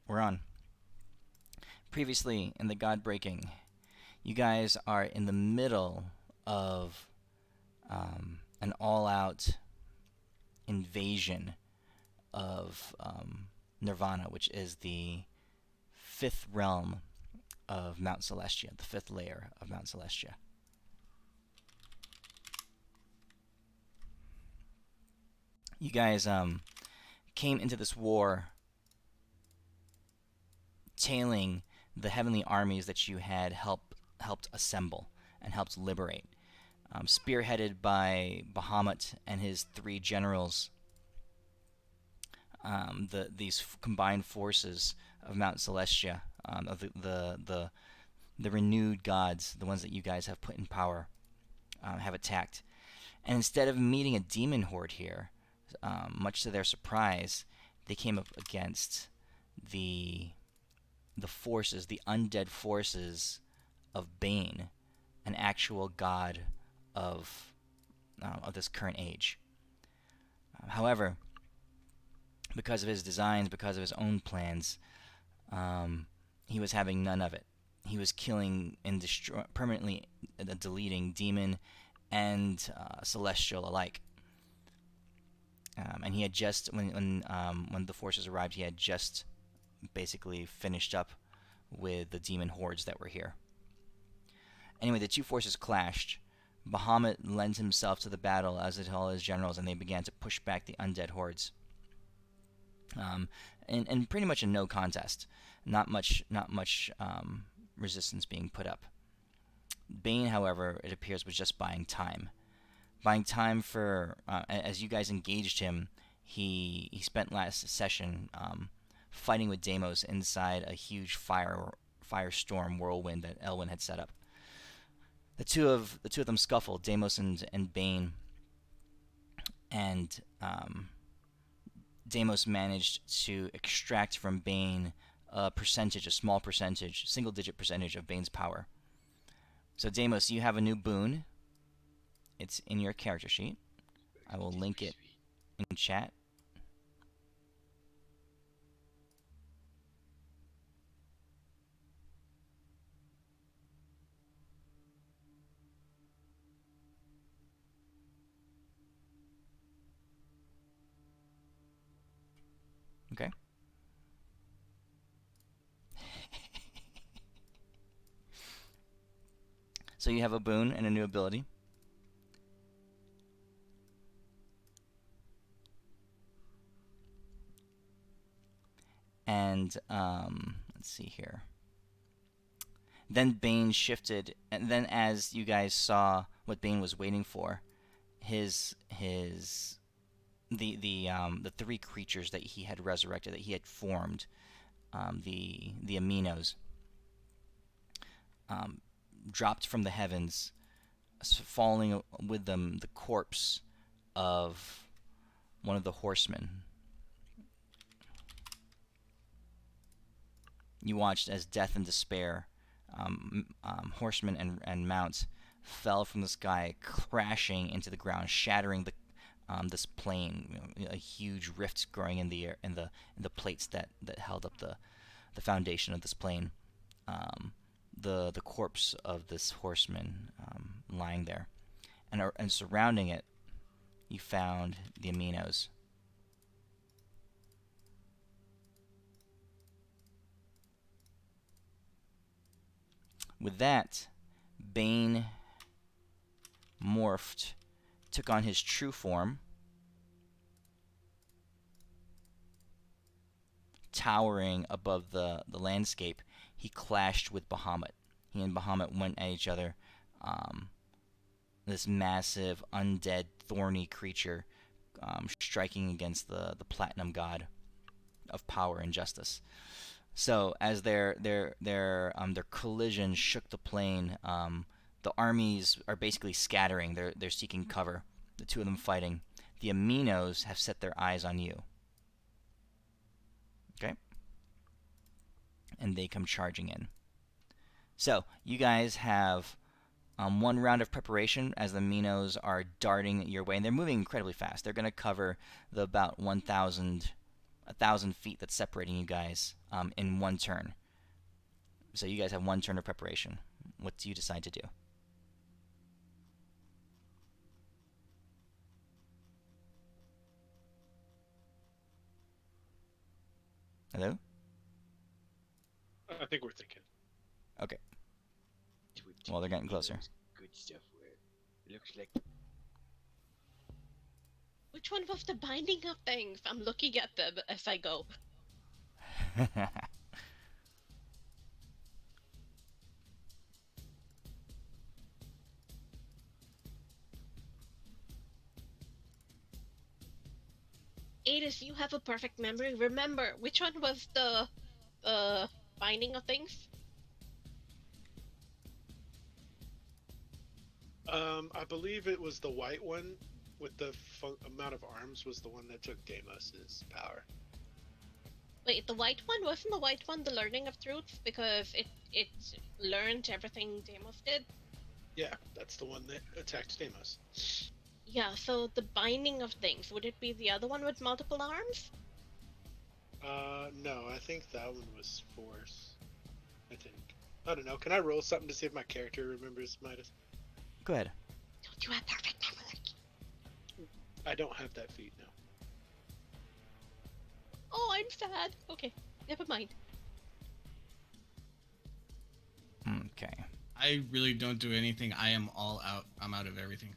We're on. Previously in the GodBreaking, you guys are in the middle of an all-out invasion of Nirvana, which is the fifth realm of Mount Celestia, the fifth layer of Mount Celestia. You guys came into this war tailing the heavenly armies that you had helped assemble and helped liberate, spearheaded by Bahamut and his three generals. These combined forces of Mount Celestia, of the renewed gods, the ones that you guys have put in power, have attacked. And instead of meeting a demon horde here, much to their surprise, they came up against the forces, the undead forces of Bane, an actual god of this current age. However, because of his designs, because of his own plans, he was having none of it. He was killing and permanently deleting demon and celestial alike. And he had just, when the forces arrived, he had just basically finished up with the demon hordes that were here. Anyway, the two forces clashed. Bahamut lent himself to the battle, as did all his generals, and they began to push back the undead hordes. And pretty much a no contest. Not much resistance being put up. Bane, however, it appears, was just buying time. Buying time for, as you guys engaged him, he spent last session fighting with Deimos inside a huge firestorm whirlwind that Elwyn had set up. The two of them scuffled, Deimos and Bane, and Deimos managed to extract from Bane a small percentage, single-digit percentage of Bane's power. So Deimos, you have a new boon. It's in your character sheet. I will link it in chat. Okay. So you have a boon and a new ability. And let's see here. Then Bane shifted, and then as you guys saw what Bane was waiting for, the three creatures that he had resurrected, that he had formed, the aminos, dropped from the heavens, falling with them the corpse of one of the horsemen. You watched as death and despair, horsemen and mounts, fell from the sky, crashing into the ground, shattering this plane. A huge rift growing in the air, in the plates that held up the foundation of this plane. The corpse of this horseman lying there, and surrounding it, you found the aminos. With that, Bane morphed, took on his true form, towering above the landscape. He clashed with Bahamut. He and Bahamut went at each other. This massive, undead, thorny creature striking against the platinum god of power and justice. So as their collision shook the plane, the armies are basically scattering. They're seeking cover. The two of them fighting. The aminos have set their eyes on you. Okay, and they come charging in. So you guys have one round of preparation as the aminos are darting your way, and they're moving incredibly fast. They're going to cover the about 1,000 1,000 feet that's separating you guys in one turn. So you guys have one turn of preparation. What do you decide to do? Hello? I think we're thinking. Okay. Well, they're getting closer. Good stuff where it looks like. Which one was the binding of things? I'm looking at them as I go. Adis, you have a perfect memory. Remember, which one was the binding of things? I believe it was the white one with the amount of arms was the one that took Deimos's power. Wait, the white one? Wasn't the white one the learning of truths? Because it learned everything Deimos did? Yeah, that's the one that attacked Deimos. Yeah, so the binding of things, would it be the other one with multiple arms? No, I think that one was Force. I think. I don't know. Can I roll something to see if my character remembers Midas? Go ahead. Don't you have perfect memory? I don't have that feat now. Oh, I'm sad. Okay, never mind. Okay. I really don't do anything. I am all out. I'm out of everything.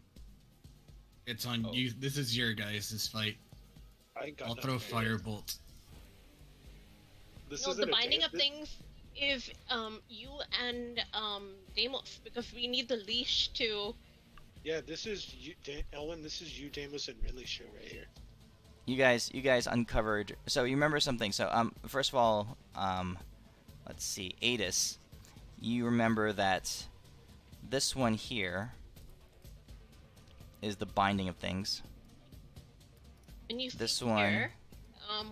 It's on you. This is your guys' fight. I ain't got I'll nothing throw to do. firebolt. This No, isn't the a binding of this- things is you and Deimos, because we need the leash to. Yeah, this is you, Ellen. This is you, Deimos, and Ridley show right here. You guys uncovered. So you remember something. So first of all, let's see, Adis. You remember that this one here is the binding of things. And you see This one. here,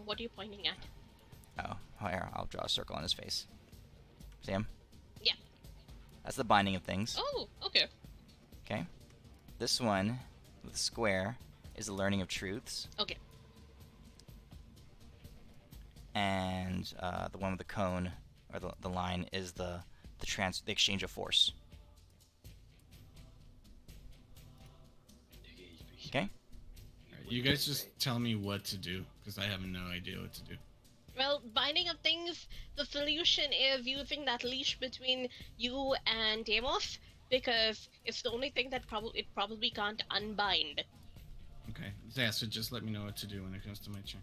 what are you pointing at? Oh, here, I'll draw a circle on his face. See him? Yeah. That's the binding of things. Oh, okay. Okay. This one with the square is the learning of truths. Okay. And the one with the cone or the line is the exchange of force. Okay. Alright, you guys just tell me what to do, because I have no idea what to do. Well, binding of things, the solution is using that leash between you and Deimos, because it's the only thing that it probably can't unbind. Okay. Yeah, so just let me know what to do when it comes to my turn.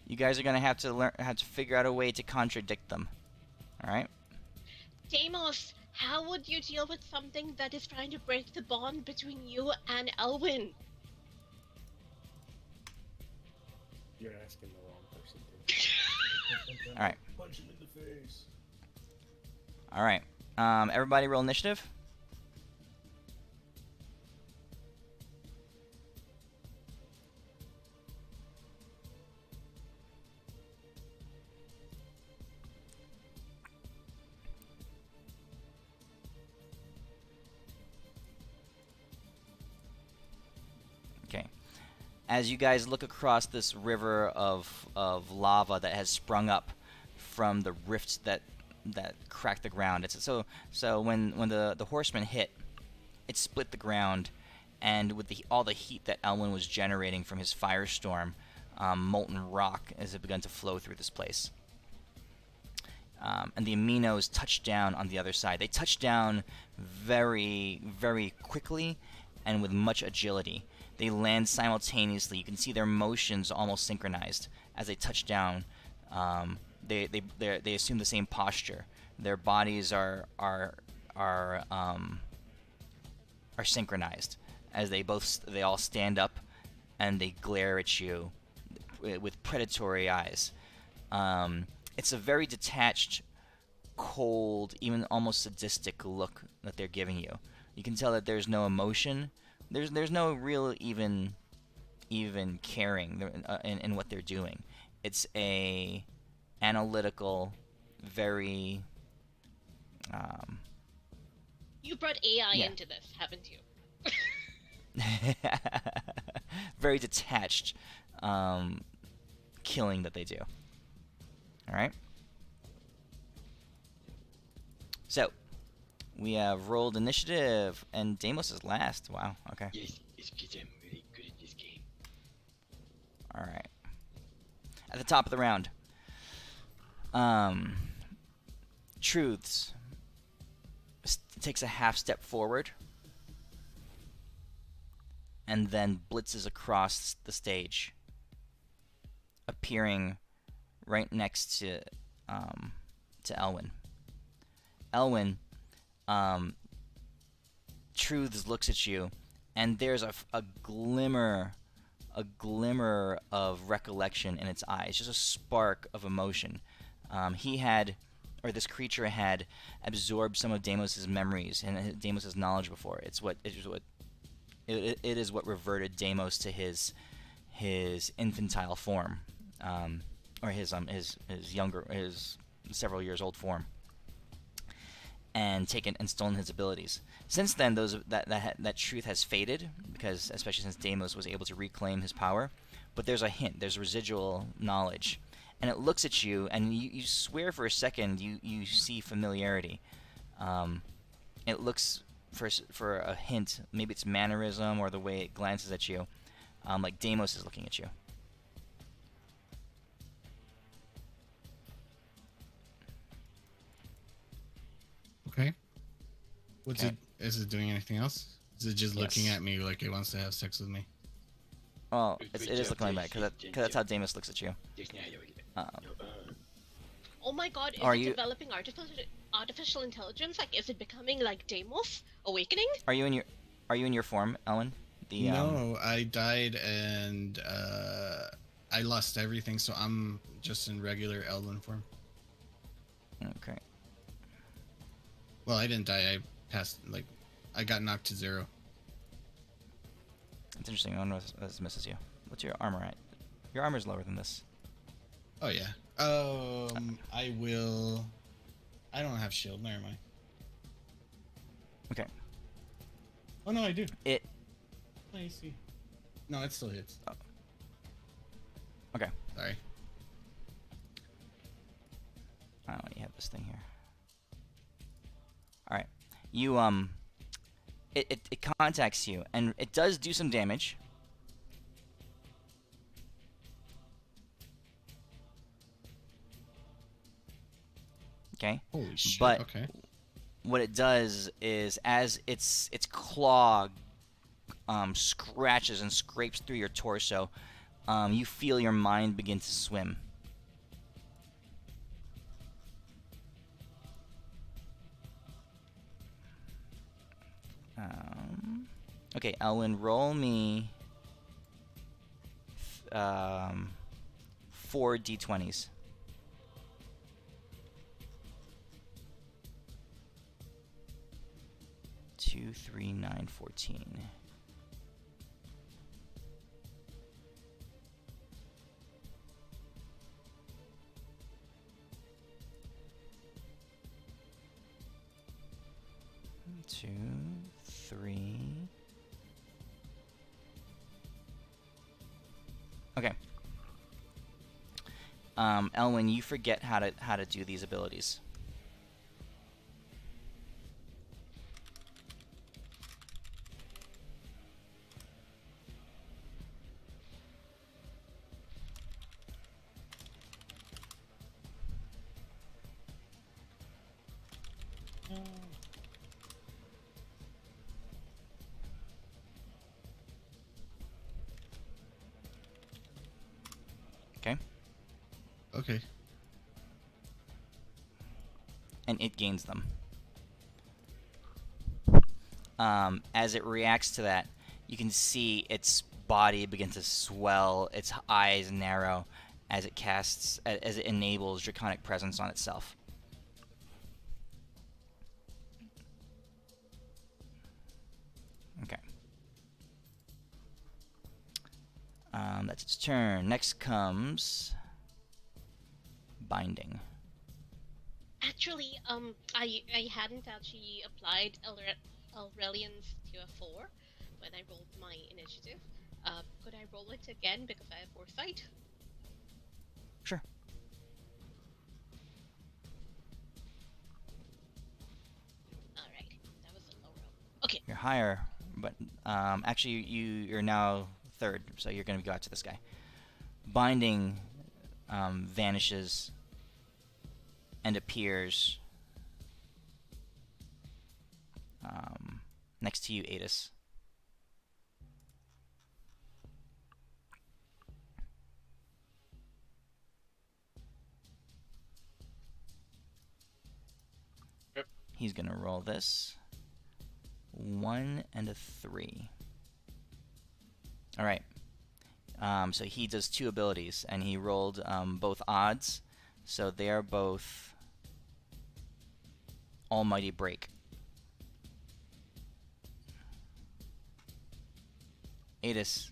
You guys are gonna have to figure out a way to contradict them. All right. Deimos, how would you deal with something that is trying to break the bond between you and Elwyn? You're asking the wrong person. All right. Punch him in the face. All right. Everybody roll initiative. Okay. As you guys look across this river of lava that has sprung up from the rifts that cracked the ground, so when the horseman hit, it split the ground, and with all the heat that Elwyn was generating from his firestorm, molten rock has begun to flow through this place. And the aminos touch down on the other side. They touch down very, very quickly and with much agility. They land simultaneously. You can see their motions almost synchronized as they touch down. They assume the same posture. Their bodies are synchronized as they all stand up and they glare at you with predatory eyes. It's a very detached, cold, even almost sadistic look that they're giving you. You can tell that there's no emotion. There's no real even caring in what they're doing. It's a analytical, very You brought AI Yeah. into this, haven't you? very detached killing that they do. All right. So we have rolled initiative, and Deimos is last. Wow. Okay. Yes, it's because I'm really good at this game. All right. At the top of the round, Truths takes a half step forward and then blitzes across the stage, appearing right next to Elwyn. Elwyn, Truths looks at you, and there's a glimmer of recollection in its eyes, just a spark of emotion. This creature had absorbed some of Deimos's memories and Deimos's knowledge before. It is what reverted Deimos to his infantile form, or his several years old form, and taken and stolen his abilities. Since then, that truth has faded, because especially since Deimos was able to reclaim his power. But there's a hint, there's residual knowledge, and it looks at you, and you swear for a second you see familiarity. It looks for a hint, maybe it's mannerism or the way it glances at you, like Deimos is looking at you. Okay. What's Okay. it? Is it doing anything else? Is it just looking Yes. at me like it wants to have sex with me? Well, Good it is job, looking like that, Daisy. because that's how Deimos looks at you. Um, Oh my god, is Are it you- developing artificial intelligence? Like, is it becoming like Deimos awakening? Are you in your form, Ellen? No, I died and I lost everything, so I'm just in regular Elven form. Okay. Well, I didn't die. I passed, I got knocked to 0. It's interesting. I don't know if this misses you. What's your armor at? Your armor's lower than this. Oh yeah. I will. I don't have shield. Never mind. Okay. Oh no, I do. It. Let me see. No, it still hits. Oh. Okay. Sorry. Oh, you have this thing here. All right. You it contacts you, and it does do some damage. Okay. Holy shit. But okay. what it does is, as its claw scratches and scrapes through your torso, you feel your mind begin to swim. Okay, Elwyn, roll me 4 d20s. 2, 3, 9, 14. Two, three. Okay. Elwyn, you forget how to do these abilities. Okay. Okay. And it gains them. As it reacts to that, you can see its body begin to swell, its eyes narrow, as it enables draconic presence on itself. Okay. That's its turn. Next comes binding. Actually, I hadn't actually applied Aurelian's tier 4 when I rolled my initiative. Could I roll it again because I have foresight? Sure. All right, that was a low roll. Okay. You're higher, but actually you're now third, so you're going to go out to this guy. Binding vanishes and appears next to you, Adis. Yep. He's going to roll this. 1 and a 3. All right. So he does 2 abilities, and he rolled both odds, so they are both Almighty Break. Adis,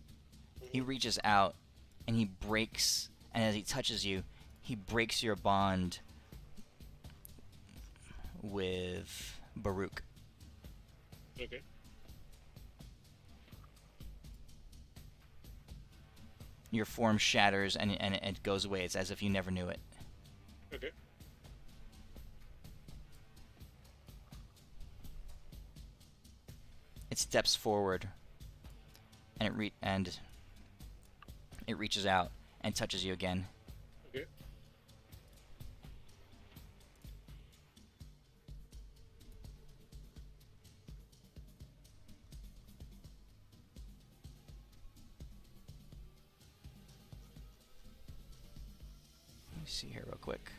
he reaches out, and he breaks, and as he touches you, he breaks your bond with Baruch. Okay. Your form shatters, and it goes away. It's as if you never knew it. Okay. It steps forward, and it reaches out and touches you again. Okay. Let me see here real quick.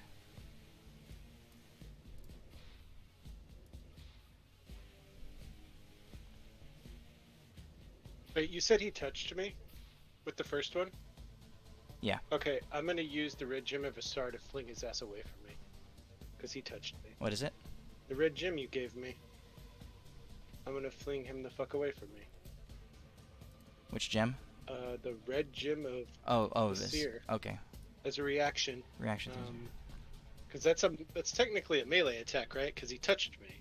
Wait, you said he touched me with the first one? Yeah. Okay, I'm gonna use the red gem of a star to fling his ass away from me. Because he touched me. What is it? The red gem you gave me. I'm gonna fling him the fuck away from me. Which gem? The red gem of Oh, the this. seer. Okay. As a reaction. Reaction. Because that's technically a melee attack, right? Because he touched me.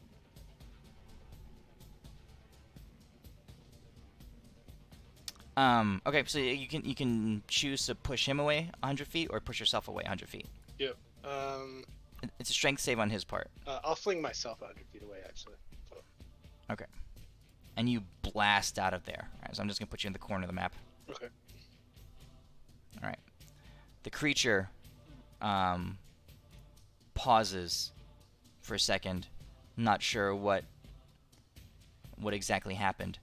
Okay, so you can choose to push him away 100 feet or push yourself away 100 feet. Yep. It's a strength save on his part. I'll fling myself 100 feet away, actually. So, Okay. And you blast out of there. Alright, so I'm just going to put you in the corner of the map. okay. Alright. The creature pauses for a second, not sure what exactly happened.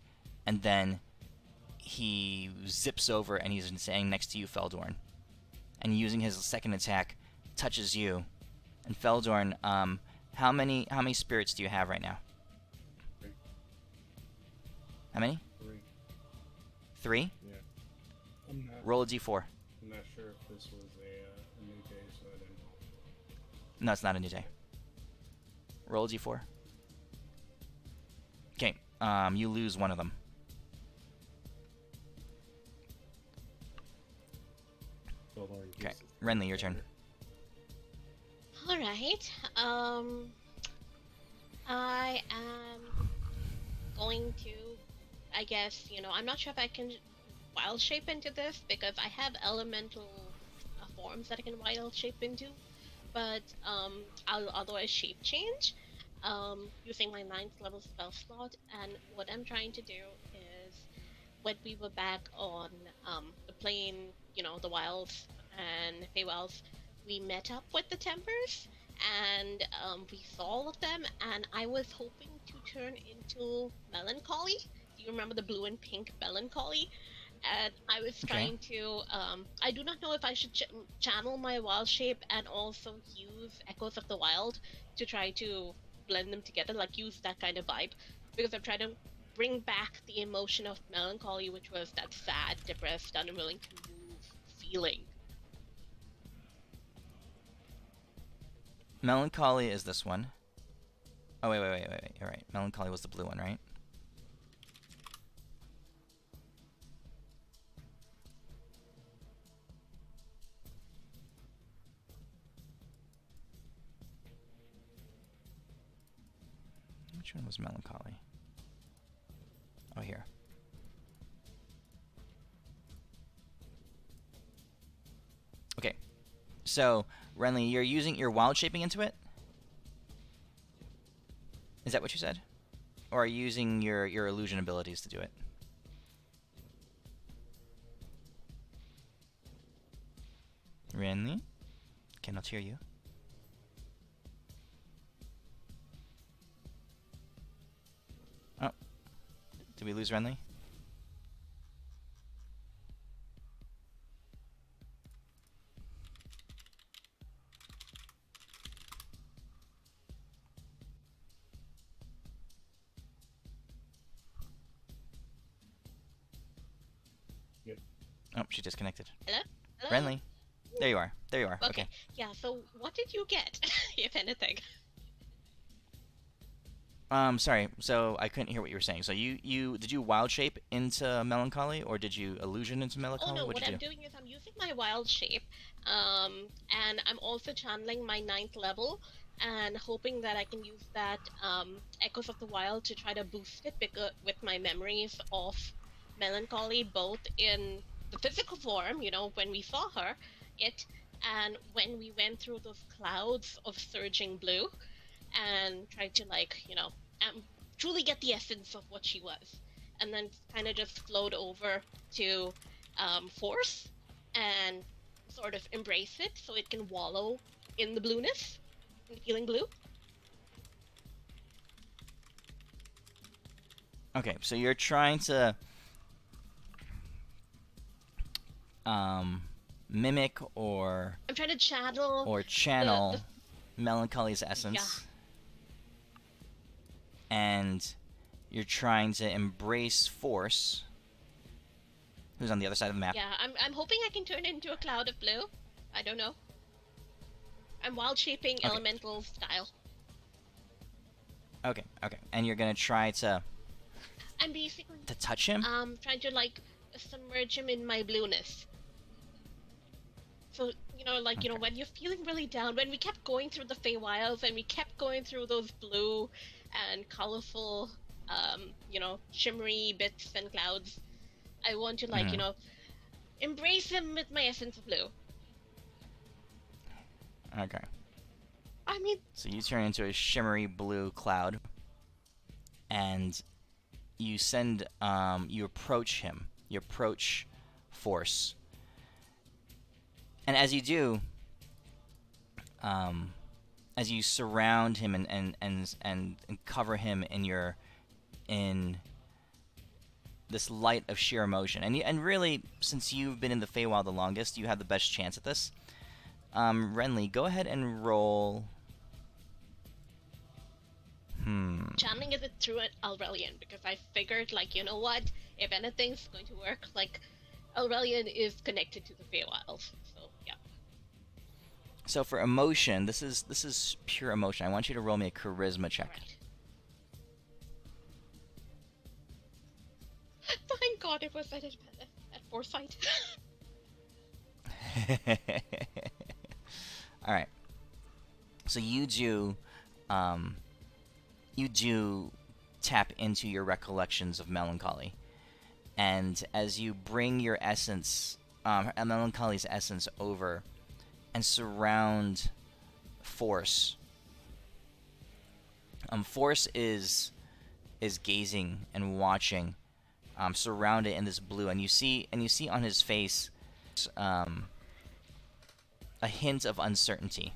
And then he zips over and he's standing next to you, Feldorn. And using his second attack, touches you. And Feldorn, how many spirits do you have right now? 3. How many? 3. 3? Yeah. Roll a d4. I'm not sure if this was a new day, so I didn't. No, it's not a new day. Roll a d4. Okay, you lose one of them. Okay, Renly, your turn. All right. I am going to, I guess, I'm not sure if I can wild shape into this because I have elemental forms that I can wild shape into, but I'll otherwise shape change using my 9th level spell slot. And what I'm trying to do is, when we were back on the plane, the wilds and Feywilds, we met up with the Tempers and we saw all of them, and I was hoping to turn into Melancholy. Do you remember the blue and pink Melancholy? And I was trying to, I do not know if I should channel my wild shape and also use Echoes of the Wild to try to blend them together, like use that kind of vibe, because I'm trying to bring back the emotion of Melancholy, which was that sad, depressed, unwilling to move feeling. Melancholy is this one. Oh, wait. Alright, Melancholy was the blue one, right? Which one was Melancholy? Oh, here. Okay. So, Renly, you're wild shaping into it? Is that what you said? Or are you using your illusion abilities to do it? Renly? Cannot hear you. Oh. Did we lose Renly? Yep. Oh, she disconnected. Hello? Hello? Renly. There you are. There you are. Okay. Okay. Yeah, so what did you get, if anything? Sorry. So I couldn't hear what you were saying. So did you wild shape into melancholy, or did you illusion into Oh melancholy? no, What'd what you I'm do? doing is I'm using my wild shape, and I'm also channeling my 9th level and hoping that I can use that Echoes of the Wild to try to boost it with my memories of melancholy, both in the physical form, when we saw her, and when we went through those clouds of surging blue and tried to truly get the essence of what she was, and then kind of just flowed over to force and sort of embrace it so it can wallow in the blueness, in feeling blue. Okay. So you're trying to mimic I'm trying to channel or the channel melancholy's yeah. essence, and you're trying to embrace force, who's on the other side of the map. Yeah, I'm hoping I can turn it into a cloud of blue. I don't know. I'm wild shaping Okay. elemental style. Okay. Okay. And you're gonna try I'm basically to touch him. trying to submerge him in my blueness. So, Okay. when you're feeling really down, when we kept going through the Feywilds and we kept going through those blue and colorful, shimmery bits and clouds, I want to, Mhm. embrace him with my essence of blue. Okay. I mean, So you turn into a shimmery blue cloud, and you approach him. You approach force, and as you do, um, as you surround him and cover him in this light of sheer emotion, and really, since you've been in the Feywild the longest, you have the best chance at this. Renly, go ahead and roll. channeling it through an Aurelian, because I figured, what? If anything's going to work, Aurelian is connected to the Feywilds, so yeah. So for emotion, this is pure emotion. I want you to roll me a charisma check. Alright. Thank God it was at foresight. All right. So you do tap into your recollections of melancholy, and as you bring your essence, melancholy's essence over, and surround force. Force is gazing and watching, surrounded in this blue, and you see on his face, um, a hint of uncertainty.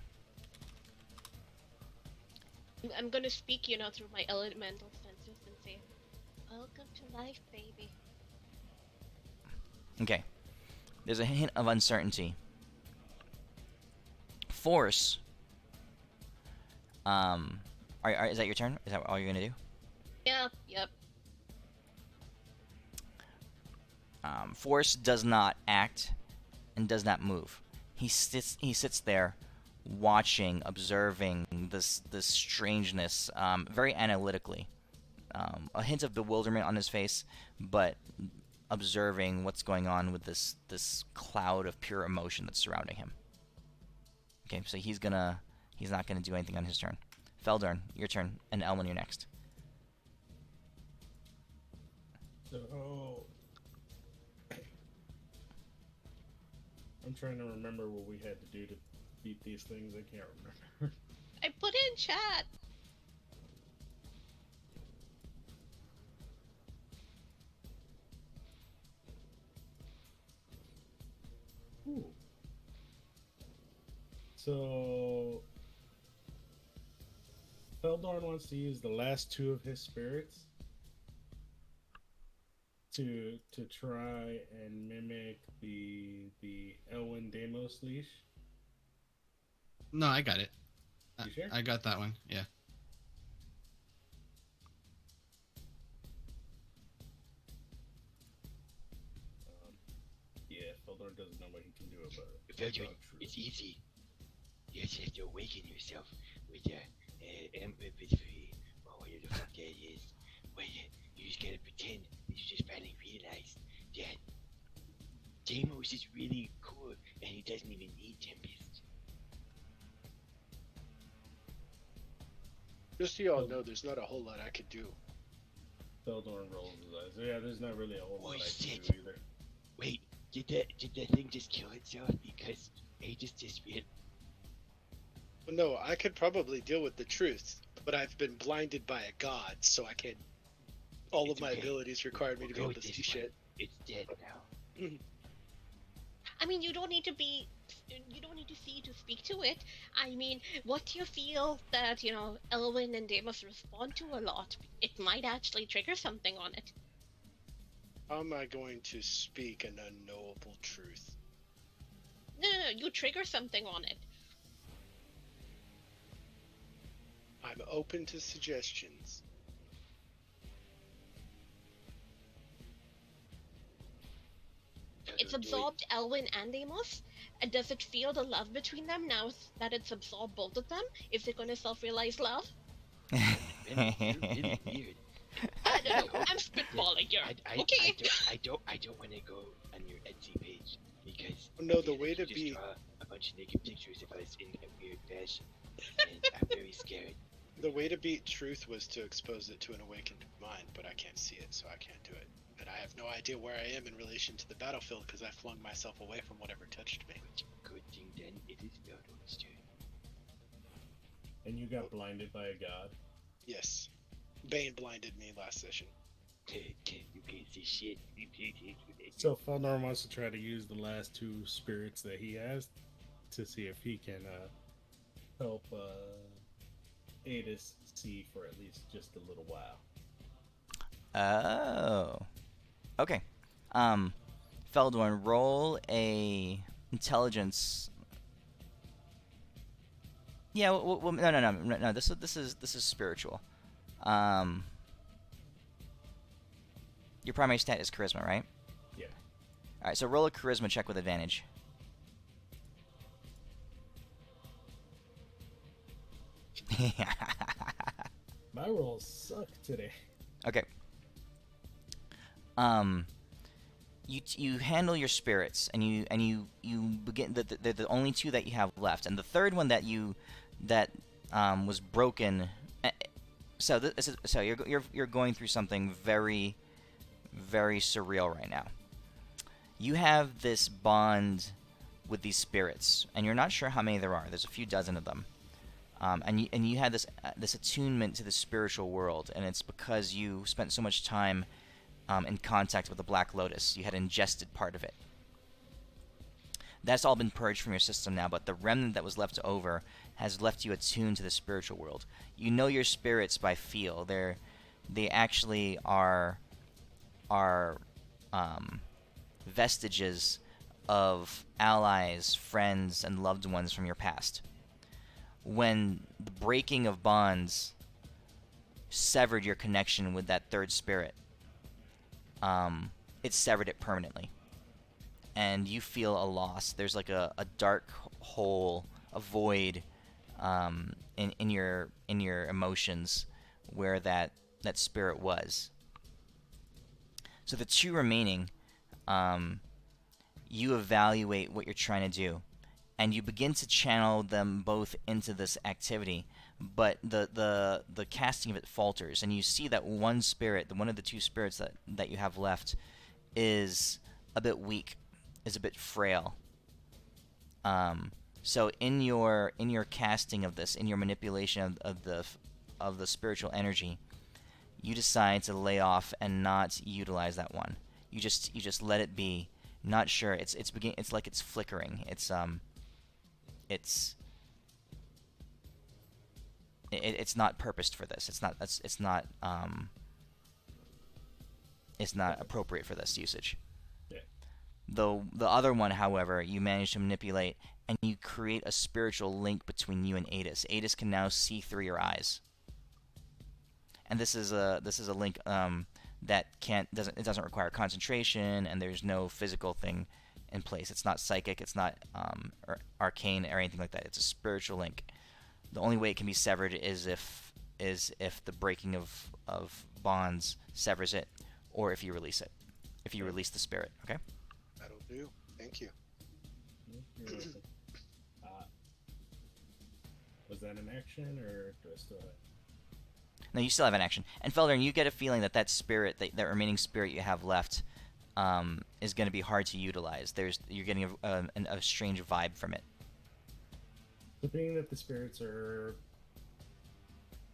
I'm gonna speak, through my elemental senses and say, "Welcome to life, baby." Okay, there's a hint of uncertainty. Force. Is that your turn? Is that all you're gonna do? Yep. Force does not act and does not move. He sits there, watching, observing this strangeness, very analytically. A hint of bewilderment on his face, but observing what's going on with this cloud of pure emotion that's surrounding him. Okay, so he's not gonna do anything on his turn. Feldorn, your turn, and Elwyn, you're next. So, I'm trying to remember what we had to do to beat these things? I can't remember. I put it in chat. Ooh. So Feldorn wants to use the last two of his spirits to try and mimic the Elwyn Deimos leash. No, I got it. You sure? I got that one. Yeah. Yeah, Feldorn doesn't know what he can do about it. Veltrin, About truth. it's easy. You just have to awaken yourself with empathy, or whatever the fuck that is. But you just gotta pretend that you just finally realized that Deimos is really cool and he doesn't even need Tempest. Just so y'all know, there's not a whole lot I could do. Feldorn rolls his eyes. Yeah, there's not really a whole Oh, lot I can shit. do either. Wait, did that thing just kill itself because Aegis disappeared? Well, no, I could probably deal with the truth, but I've been blinded by a god, so I can't. All It's of my okay. abilities required me We'll to be go able with to see this one. shit. It's dead now. I mean, you don't need to be. You don't need to see to speak to it. I mean, what do you feel that, Elwyn and Deimos respond to a lot? It might actually trigger something on it. How am I going to speak an unknowable truth? No, you trigger something on it. I'm open to suggestions. It's Do it. absorbed Elwyn and Deimos. And does it feel the love between them now that it's absorbed both of them? Is it going to self-realize love? Man, you're really weird. I'm spitballing here. Okay. I don't want to go on your Etsy page because No, the you way to just be. draw a bunch of naked pictures of us in a weird fashion, and I'm very scared. The way to beat truth was to expose it to an awakened mind, but I can't see it, so I can't do it. And I have no idea where I am in relation to the battlefield because I flung myself away from whatever touched me. Good thing then it is Feldorn's turn. And you got blinded by a god. Yes. Bane blinded me last session. You can't see shit. So Feldorn wants to try to use the last two spirits that he has to see if he can help Aegis see for at least just a little while. Oh. Okay. Feldorn, roll a intelligence. Yeah. Well, no. This is spiritual. Your primary stat is charisma, right? Yeah. All right. So roll a charisma check with advantage. My rolls suck today. Okay. You handle your spirits, and you begin. They're the only two that you have left, and the third one that was broken. So you're going through something very, very surreal right now. You have this bond with these spirits, and you're not sure how many there are. There's a few dozen of them. And you had this attunement to the spiritual world, and it's because you spent so much time in contact with the Black Lotus. You had ingested part of it. That's all been purged from your system now, but the remnant that was left over has left you attuned to the spiritual world. You know your spirits by feel. They actually are vestiges of allies, friends, and loved ones from your past. When the breaking of bonds severed your connection with that third spirit, it severed it permanently. And you feel a loss. There's like a dark hole, a void in your emotions where that spirit was. So the two remaining, you evaluate what you're trying to do, and you begin to channel them both into this activity, but the casting of it falters, and you see that one spirit, one of the two spirits that you have left, is a bit weak, is a bit frail. So in your casting of this, in your manipulation of the spiritual energy, you decide to lay off and not utilize that one. You just let it be. Not sure. It's like it's flickering. It's it's not purposed for this. It's not appropriate for this usage. Yeah. Though the other one, however, you manage to manipulate and you create a spiritual link between you and Adis. Adis can now see through your eyes. And this is a link that doesn't require concentration, and there's no physical thing in place. It's not psychic, it's not or arcane or anything like that. It's a spiritual link. The only way it can be severed is if the breaking of bonds severs it, or if you release it. If you release the spirit, okay? That'll do. Thank you. You're welcome. Was that an action, or do I still have? No, you still have an action. And Felder, you get a feeling that spirit, that remaining spirit you have left, is going to be hard to utilize. You're getting a strange vibe from it. So being that the spirits are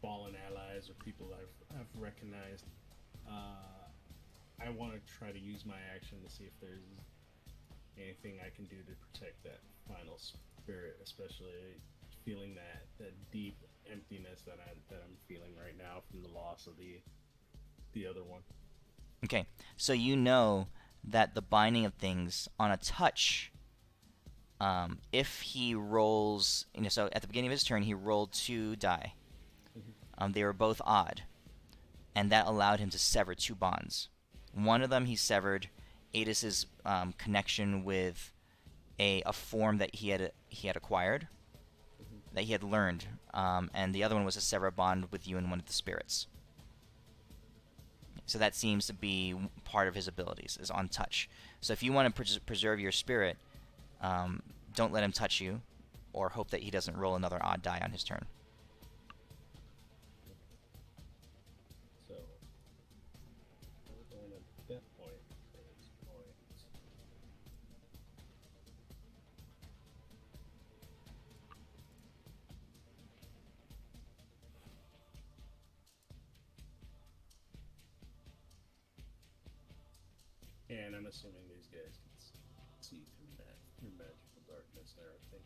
fallen allies or people I've recognized, I want to try to use my action to see if there's anything I can do to protect that final spirit, especially feeling that deep emptiness that I'm feeling right now from the loss of the other one. Okay, so you know that the binding of things on a touch, if he rolls, so at the beginning of his turn he rolled 2 die. They were both odd, and that allowed him to sever 2 bonds. One of them he severed Adis's connection with a form that he had acquired, that he had learned, and the other one was to sever a bond with you and one of the spirits. So that seems to be part of his abilities, is on touch. So if you want to preserve your spirit, don't let him touch you, or hope that he doesn't roll another odd die on his turn. So we're going at that point. And I'm assuming these guys can see through magical darkness and everything.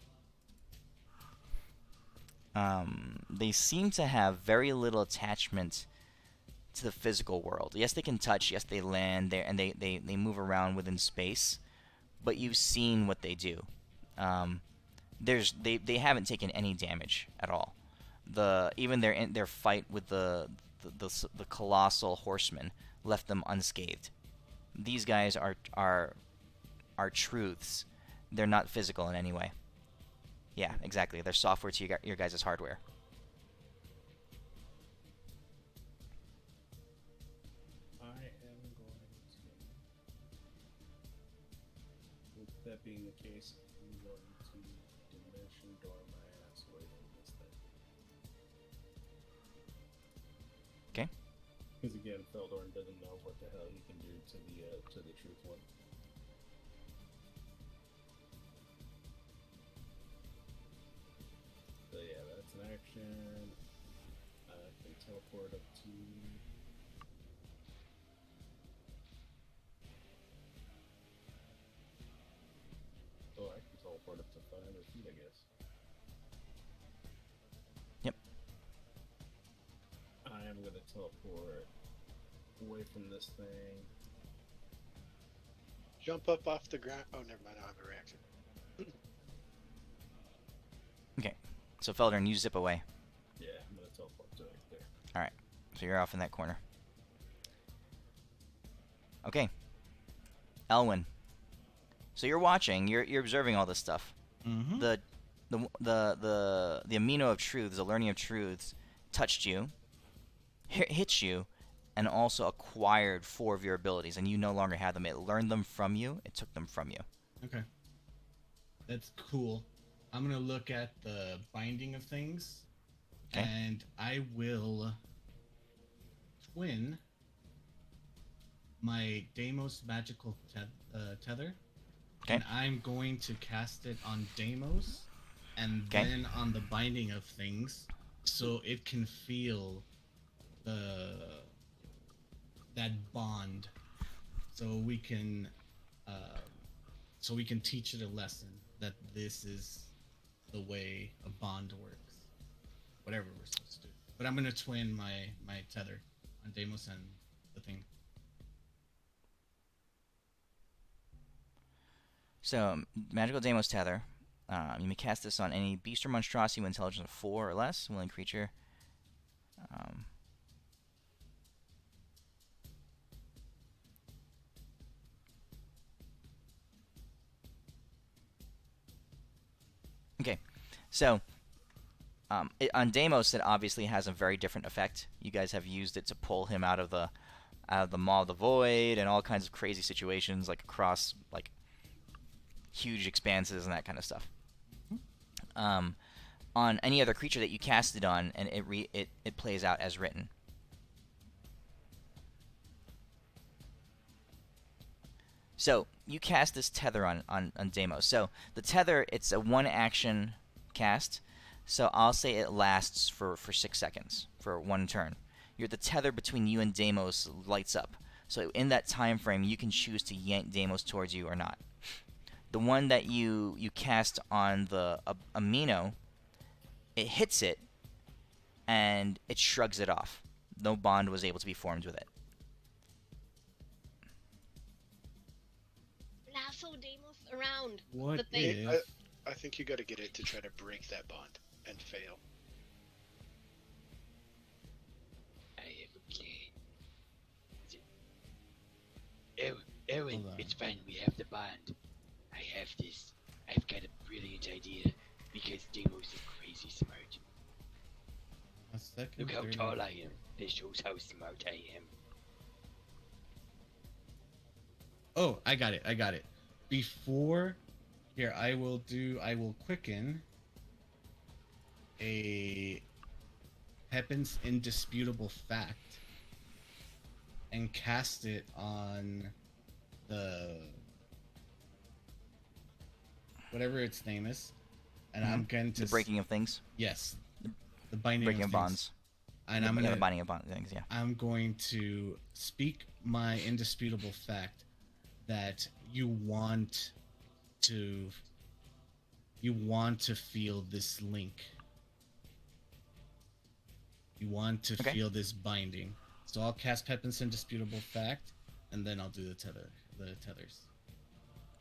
They seem to have very little attachment to the physical world. Yes, they can touch. Yes, they land there, and they move around within space. But you've seen what they do. They haven't taken any damage at all. Even their fight with the colossal horseman left them unscathed. These guys are truths. They're not physical in any way. Yeah, exactly. They're software to your guys' hardware. I am going to, with that being the case, I'm going to dimension door my ass away from this thing. Okay. Because again, Feldorn doesn't know what the hell he can do to the truth one. So yeah, that's an action. I can teleport up to. Oh, I can teleport up to 500 feet, I guess. Yep. I am gonna teleport away from this thing. Jump up off the ground. Oh, never mind. I have a reaction. Okay. So Feldern, you zip away. Yeah, I'm gonna teleport to right there. All right. So you're off in that corner. Okay. Elwyn. So you're watching. You're observing all this stuff. Mm-hmm. The amino of truths, the learning of truths, touched you, hit you, and also acquired 4 of your abilities, and you no longer have them. It learned them from you. It took them from you. Okay. That's cool. I'm gonna look at the binding of things, Okay. and I will twin my Deimos magical tether. Okay. And I'm going to cast it on Deimos and Okay. then on the binding of things, so it can feel the that bond, so we can um, so we can teach it a lesson that this is the way a bond works. Whatever we're supposed to do. But I'm gonna twin my tether on Deimos and the thing. So, Magical Deimos Tether. You may cast this on any beast or monstrosity with intelligence of 4 or less, willing creature. Um, okay, so on Deimos, it obviously has a very different effect. You guys have used it to pull him out of the maw of the void and all kinds of crazy situations, like across like huge expanses and that kind of stuff. Um, on any other creature that you cast it on, and it plays out as written. So you cast this tether on Deimos. So the tether, it's a one action cast. So I'll say it lasts for 6 seconds for one turn. The tether between you and Deimos lights up. So in that time frame, you can choose to yank Deimos towards you or not. The one that you cast on the amino, it hits it and it shrugs it off. No bond was able to be formed with it. Lasso Deimos around. What The thing. if? I think you got to get it to try to break that bond and fail. I have a plan. Aaron, Hold on. it's fine. We have the bond. I have this. I've got a brilliant idea because Deimos is crazy smart. A second. Look how 30. tall I am. This shows how smart I am. Oh, I got it. Before here, I will quicken a Pepin's indisputable fact and cast it on the whatever its name is, and I'm going to The breaking of things, yes, the binding breaking of things. bonds, And the binding of bond things. Yeah. I'm going to speak my indisputable fact that you want to feel this link. You want to Okay. feel this binding. So I'll cast Pepin's indisputable fact, and then I'll do the tethers.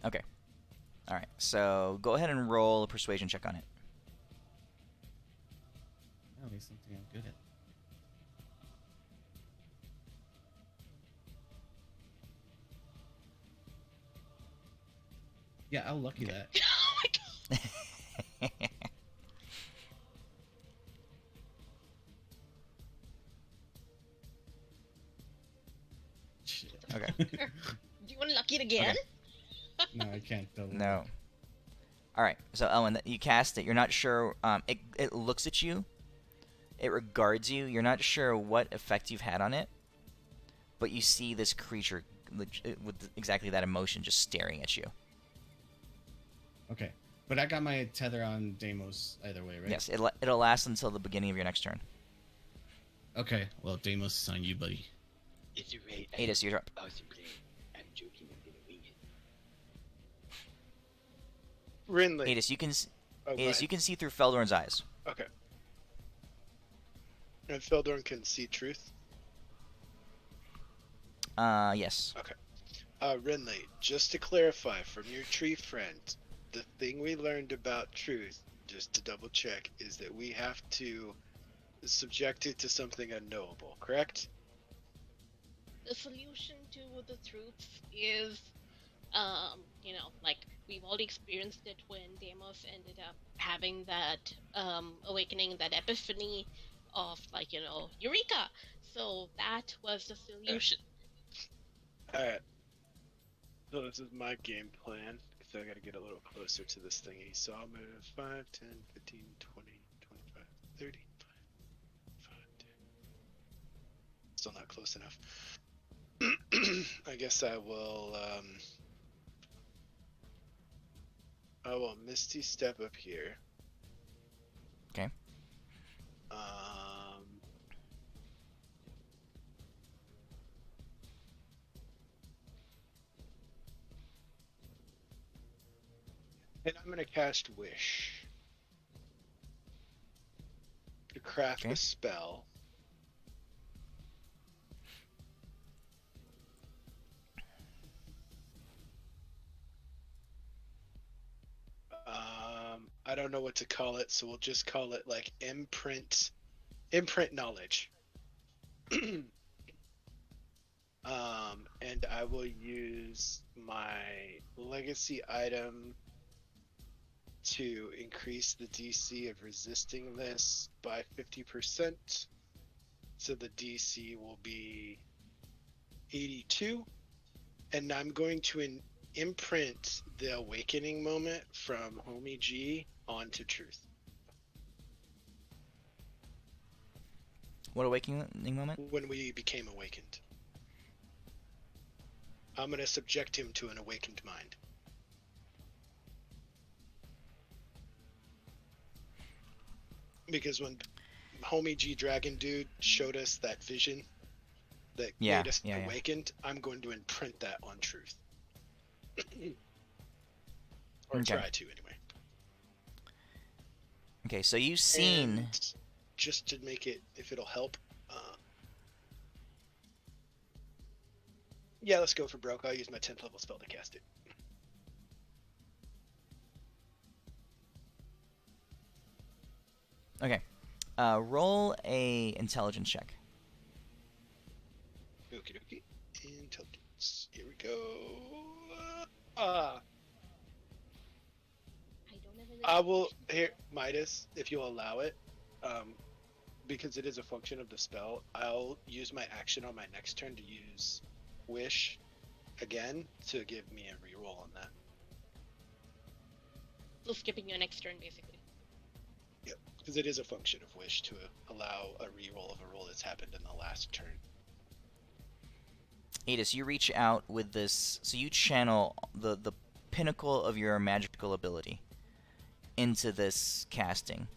Okay. All right. So go ahead and roll a persuasion check on it. That is something I'm good at. Yeah, I'll lucky that. Oh my god. Shit. Okay. Do you want to lucky it again? Okay. No, I can't double. No. All right. So Ellen, you cast it. You're not sure. It looks at you. It regards you. You're not sure what effect you've had on it, but you see this creature with exactly that emotion just staring at you. Okay, but I got my tether on Deimos either way, right? Yes. It'll last until the beginning of your next turn. Okay, well, Deimos is on you, buddy. It's a great Adis, you're up. awesome plan. I'm joking. I'm gonna wing it. Rinley. Adis, you can Oh, go Adis, ahead. you can see through Feldorn's eyes. Okay. And Feldorn can see truth. Yes. Rinley, just to clarify from your tree friend, the thing we learned about truth, just to double check, is that we have to subject it to something unknowable, correct? The solution to the truth is, like we've already experienced it when Deimos ended up having that awakening, that epiphany of eureka. So that was the solution. Alright. So this is my game plan, because I gotta get a little closer to this thingy. So I'll move 5, 10, 15, 20, 25, 30, 5, 10. Still not close enough. I guess I will Misty step up here. I'm gonna cast Wish to craft Okay. a spell. I don't know what to call it, so we'll just call it like imprint knowledge. And I will use my legacy item to increase the DC of resisting this by 50%. So the DC will be 82. And I'm going to imprint the awakening moment from Homie G onto Truth. What awakening moment? When we became awakened. I'm going to subject him to an awakened mind. Because when Homie G Dragon Dude showed us that vision that made us awakened, I'm going to imprint that on Truth. Or try to, anyway. Okay, so you've seen... And just to make it, if it'll help... yeah, let's go for broke. I'll use my 10th level spell to cast it. Okay. Roll a intelligence check. Okie dokie. Intelligence. Here we go. I will... Here, Midas, if you'll allow it, because it is a function of the spell, I'll use my action on my next turn to use Wish again to give me a reroll on that. So skipping your next turn, basically. Yep, because it is a function of Wish to allow a reroll of a roll that's happened in the last turn. Adis, you reach out with this, so you channel the pinnacle of your magical ability into this casting.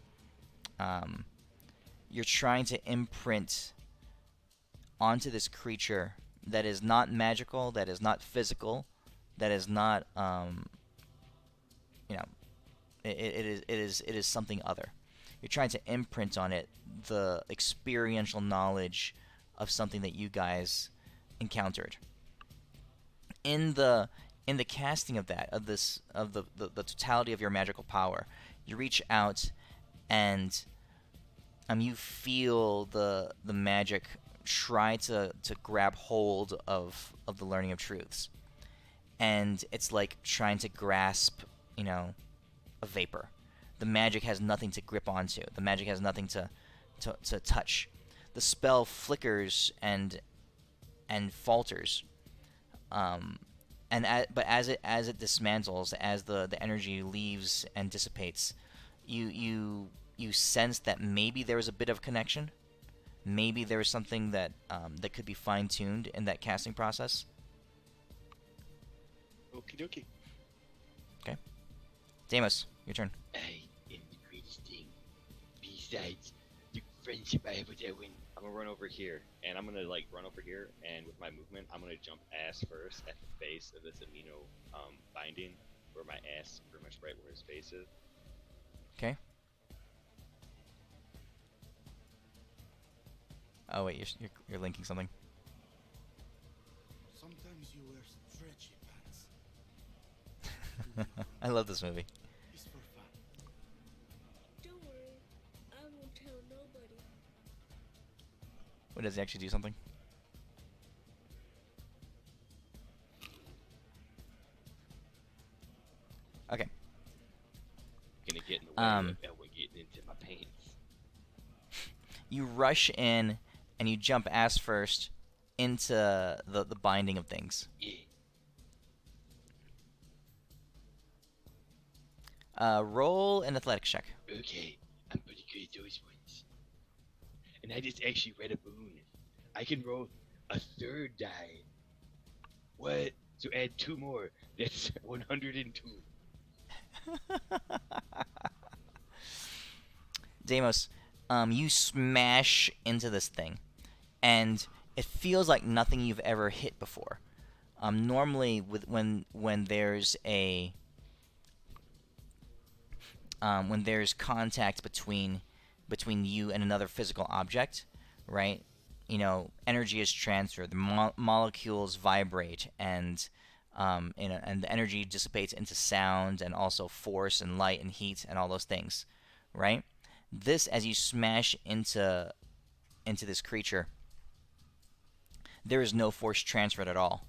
You're trying to imprint onto this creature that is not magical, that is not physical, that is not, it is something other. You're trying to imprint on it the experiential knowledge of something that you guys encountered. In the casting of that, of the totality of your magical power, you reach out and you feel the magic try to grab hold of the learning of truths. And it's like trying to grasp, a vapor. The magic has nothing to grip onto. The magic has nothing to touch. The spell flickers and falters. But as it dismantles, as the energy leaves and dissipates, you sense that maybe there was a bit of connection. Maybe there was something that could be fine-tuned in that casting process. Okie dokie. Okay. Deimos, your turn. I am the greatest thing. Besides the friendship I have with Edwin. I'm gonna run over here, and I'm gonna run over here, and with my movement, I'm gonna jump ass first at the base of this amino binding, where my ass is pretty much right where his face is. Okay. Oh wait, you're linking something. Sometimes you wear stretchy pants. I love this movie. It's for fun. Don't worry, I won't tell nobody. What, does he actually do something? Okay. Gonna get in the way of Edwin getting into my pants. You rush in and you jump ass first into the binding of things. Yeah. Roll an athletics check. Okay, I'm pretty good at those ones. And I just actually read a boon. I can roll a third die. What? So add 2 more. That's 102. Deimos, you smash into this thing, and it feels like nothing you've ever hit before. Normally, when there's a when there's contact between you and another physical object, right? Energy is transferred. The molecules vibrate, and and the energy dissipates into sound, and also force and light and heat and all those things, right? This, as you smash into this creature, there is no force transferred at all.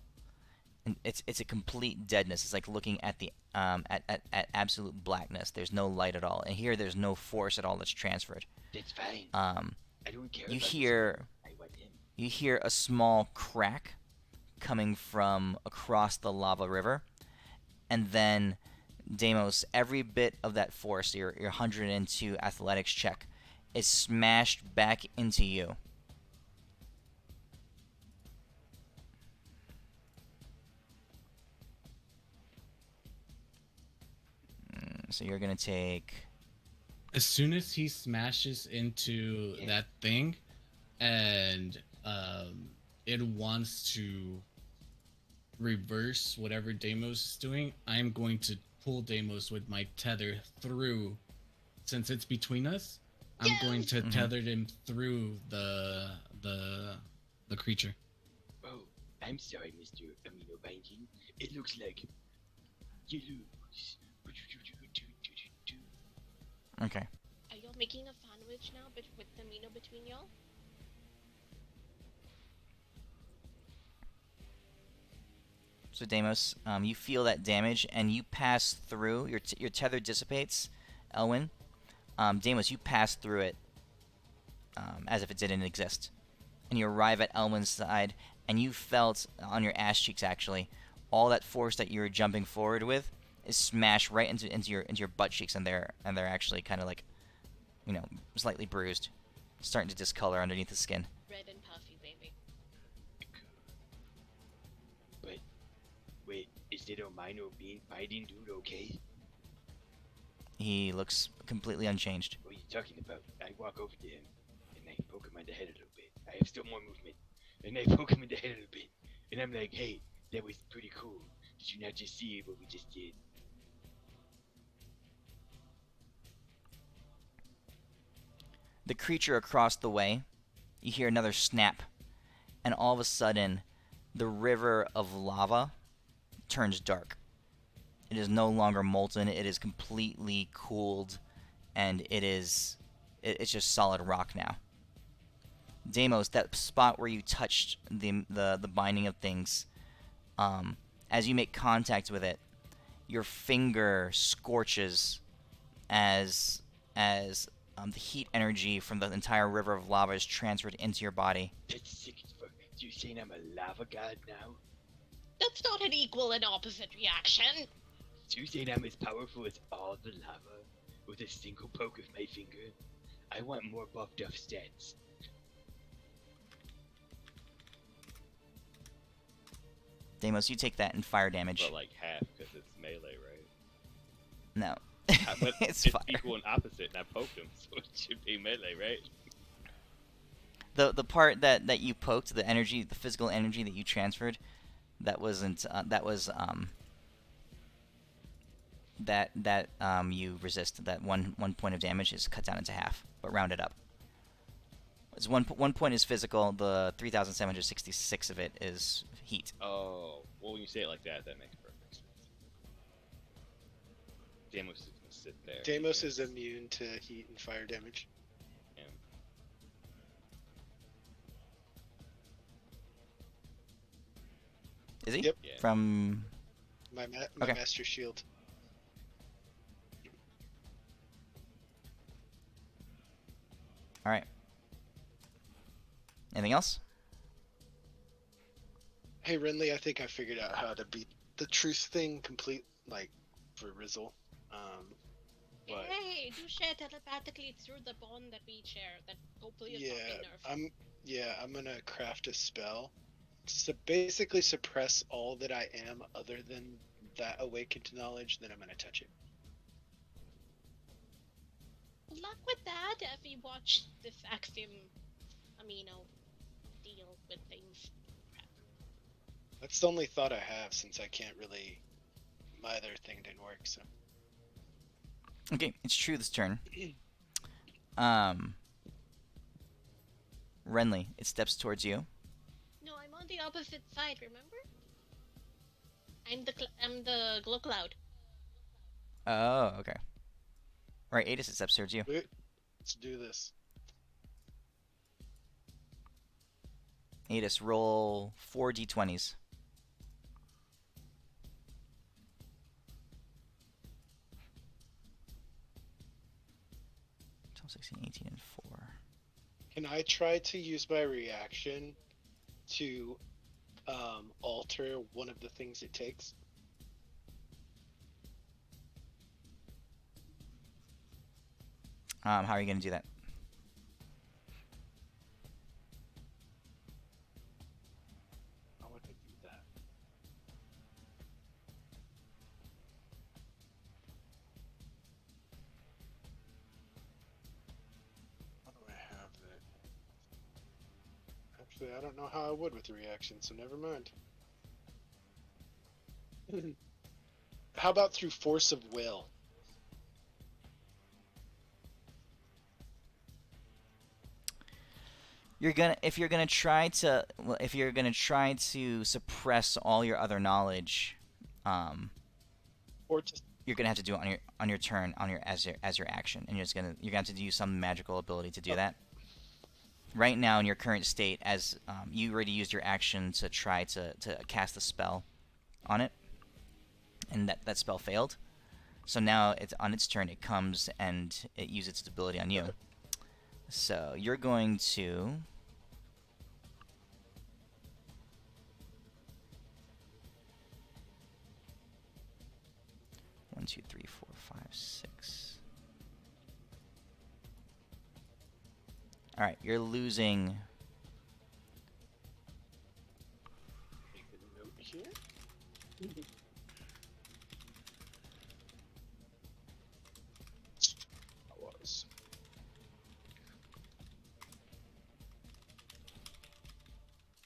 And it's a complete deadness. It's like looking at the at absolute blackness. There's no light at all, and here there's no force at all that's transferred. That's fine. Um, I don't care you about hear this. I want him. you hear a small crack coming from across the lava river, and then Deimos, every bit of that force, your 102 athletics check, is smashed back into you. So you're gonna take. As soon as he smashes into that thing, and it wants to reverse whatever Deimos is doing, I'm going to pull Deimos with my tether through. Since it's between us, I'm going to tether him through the creature. Oh, I'm sorry, Mr. Amino Binding. It looks like you lose. Okay. Are y'all making a sandwich now with the Mino between y'all? So Deimos, you feel that damage, and you pass through. Your tether dissipates, Elwyn. Deimos, you pass through it as if it didn't exist, and you arrive at Elwyn's side, and you felt on your ass cheeks actually, all that force that you were jumping forward with is smashed right into your butt cheeks, and they're actually kind of like, slightly bruised, starting to discolor underneath the skin. Red and puffy, baby. But wait, is that Amino Binding dude okay? He looks completely unchanged. What are you talking about? I walk over to him and I poke him on the head a little bit. I have still more movement, and I poke him in the head a little bit, and I'm like, "Hey, that was pretty cool. Did you not just see what we just did?" The creature across the way, you hear another snap, and all of a sudden, the river of lava turns dark. It is no longer molten, it is completely cooled, and it's just solid rock now. Deimos, that spot where you touched the binding of things, as you make contact with it, your finger scorches as the heat energy from the entire river of lava is transferred into your body. That's sick as fuck. So you're saying I'm a lava god now? That's not an equal and opposite reaction. So you're saying I'm as powerful as all the lava with a single poke of my finger? I want more buffed up stats. Deimos, you take that in fire damage. But like half because it's melee, right? No. But it's it's fire. equal and opposite, and I poked him, so it should be melee, right? The part that you poked, the energy, the physical energy that you transferred, that wasn't you resist. That one point of damage is cut down into half, but rounded up. It's one point is physical. The 3,766 of it is heat. Oh, well, when you say it like that, that makes perfect sense. Deimos is gonna sit there. Deimos is immune to heat and fire damage. Yeah. Is he? Yep. Yeah. From My Okay. master shield. all right. Anything else? Hey Renly, I think I figured out how to beat the truth thing complete, like, for Rizzle. But Hey, do share telepathically through the bond that we share that hopefully is not being nerfed. I'm gonna craft a spell to basically suppress all that I am other than that awakened knowledge. Then I'm gonna touch it. Luck with that if you watch this Axiom Amino deal with things. That's the only thought I have since I can't really. My other thing didn't work, so. Okay, it's true this turn. Um, Renly, it steps towards you. No, I'm on the opposite side. Remember? I'm the glow cloud. Oh, okay. Alright, Adis, it steps towards you. Wait, let's do this. Adis, roll 4 d20s. 12, 16, 18, and 4. Can I try to use my reaction to alter one of the things it takes? How are you going to do that? How would I do that? How do I have it? Actually, I don't know how I would with the reaction, so never mind. How about through force of will? If you're gonna try to suppress all your other knowledge, Or just you're gonna have to do it on your turn as your action, and you're gonna have to use some magical ability to do that. Right now, in your current state, as you already used your action to try to cast a spell on it, and that spell failed. So now it's on its turn. It comes and it uses its ability on you. So you're going to. 1, 2, 3, 4, 5, 6. All right, you're losing. make a note here. I was.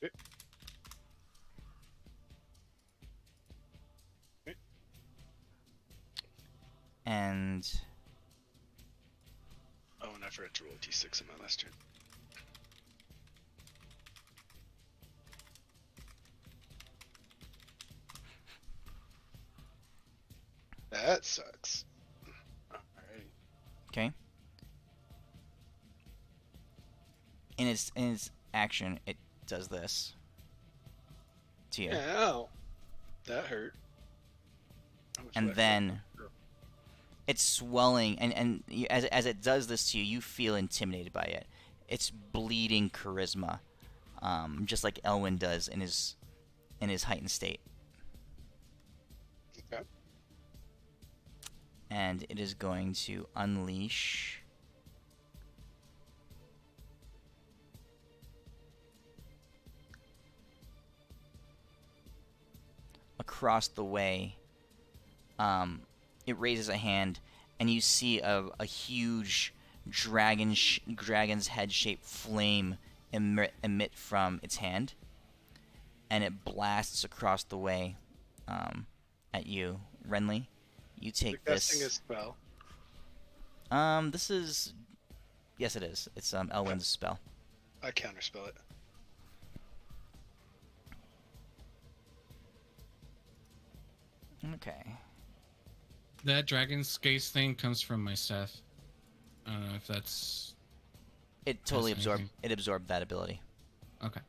Okay. Okay. And Oh, and I forgot to roll a d6 on my last turn. That sucks. Alright. okay. In its action, it does this to you, Ow. That hurt. How much and would I then roll? it's swelling, and as it does this to you, you feel intimidated by it. It's bleeding charisma, just like Elwyn does in his heightened state. Okay. And it is going to unleash across the way. It raises a hand, and you see a huge dragon's head-shaped flame emit from its hand, and it blasts across the way at you, Renly. You take Casting a this. spell. This is yes, it is. It's Elwyn's spell. I counterspell it. Okay. That dragon scase thing comes from my Seth. I don't know if that's It totally That's absorbed. anything. It absorbed that ability. okay.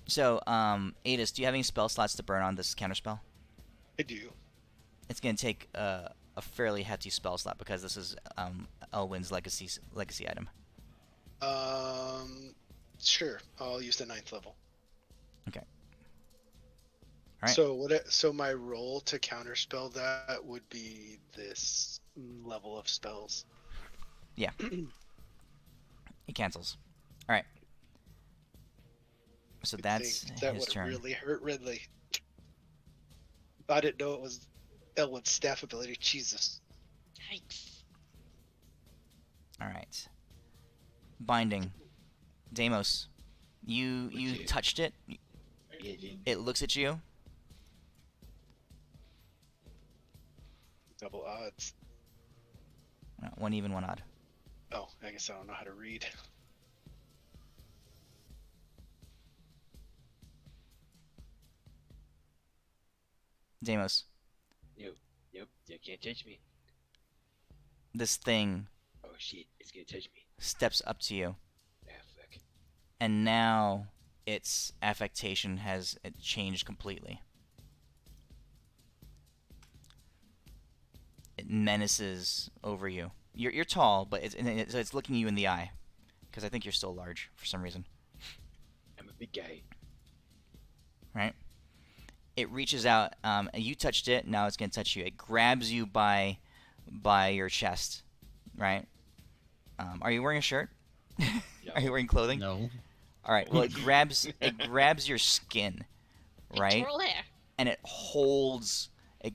So, Adis, do you have any spell slots to burn on this counterspell? I do. It's gonna take a fairly hefty spell slot because this is Elwyn's legacy item. Sure. I'll use the 9th level. Okay. Alright. So my roll to counterspell that would be this level of spells. Yeah. It cancels. All right. So You'd that's think that his would turn. really hurt Ridley. I didn't know it was Elwyn's staff ability. Jesus. Yikes. All right. Binding. Deimos, you Okay. touched it. Yeah, dude. It looks at you. Double odds. One even, one odd. Oh, I guess I don't know how to read. Deimos, Nope. Nope. You can't touch me. this thing Oh shit, it's gonna touch me. steps up to you, Ah, fuck. and now its affectation has changed completely. It menaces over you. You're tall, but it's looking you in the eye, because I think you're still large for some reason. I'm a big guy. Right? It reaches out, and you touched it. Now it's gonna touch you. It grabs you by your chest, right? Are you wearing a shirt? No. Are you wearing clothing? No. All right. Well, it grabs your skin, right? Pictorial hair. And it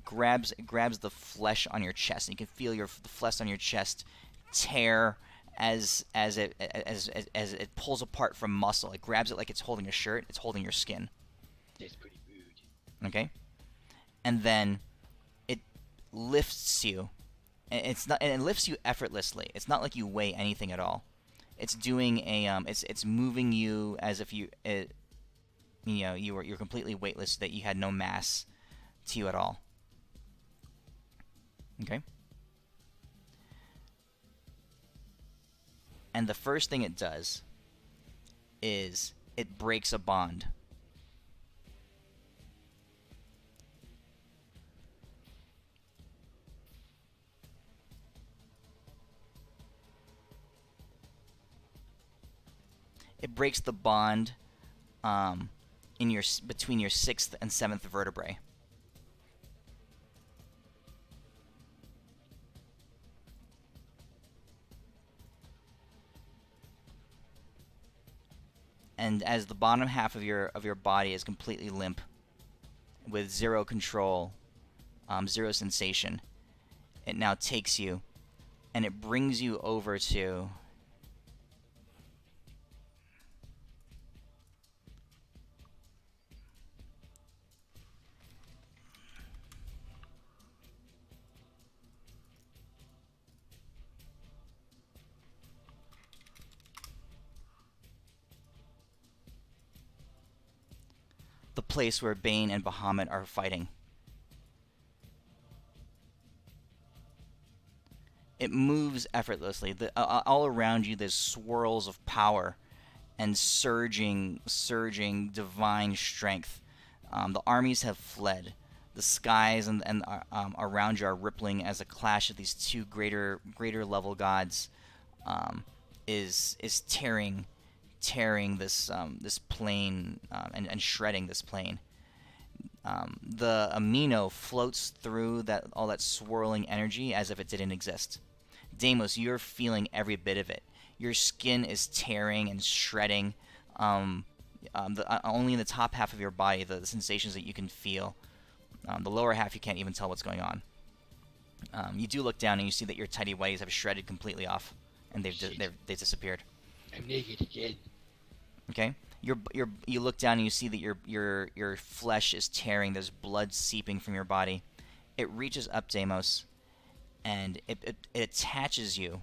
grabs the flesh on your chest, and you can feel the flesh on your chest tear as it pulls apart from muscle. It grabs it like it's holding a shirt. It's holding your skin. That's pretty rude. Okay. And then it lifts you. And it lifts you effortlessly. It's not like you weigh anything at all. It's doing it's moving you as if you're completely weightless, that you had no mass to you at all. Okay? And the first thing it does is it breaks a bond. It breaks the bond between your sixth and seventh vertebrae. And as the bottom half of your body is completely limp, with zero control, zero sensation, it now takes you, and it brings you over to the place where Bane and Bahamut are fighting. It moves effortlessly. All around you, there's swirls of power and surging divine strength. The armies have fled. The skies and around you are rippling as a clash of these two greater level gods is tearing this plane and shredding this plane. The amino floats through all that swirling energy as if it didn't exist. Deimos, you're feeling every bit of it. Your skin is tearing and shredding. Only in the top half of your body, the sensations that you can feel. The lower half, you can't even tell what's going on. You do look down and you see that your tidy whities have shredded completely off, and they've disappeared. I'm naked again. Okay, you look down and you see that your flesh is tearing. There's blood seeping from your body. It reaches up, Deimos, and it attaches you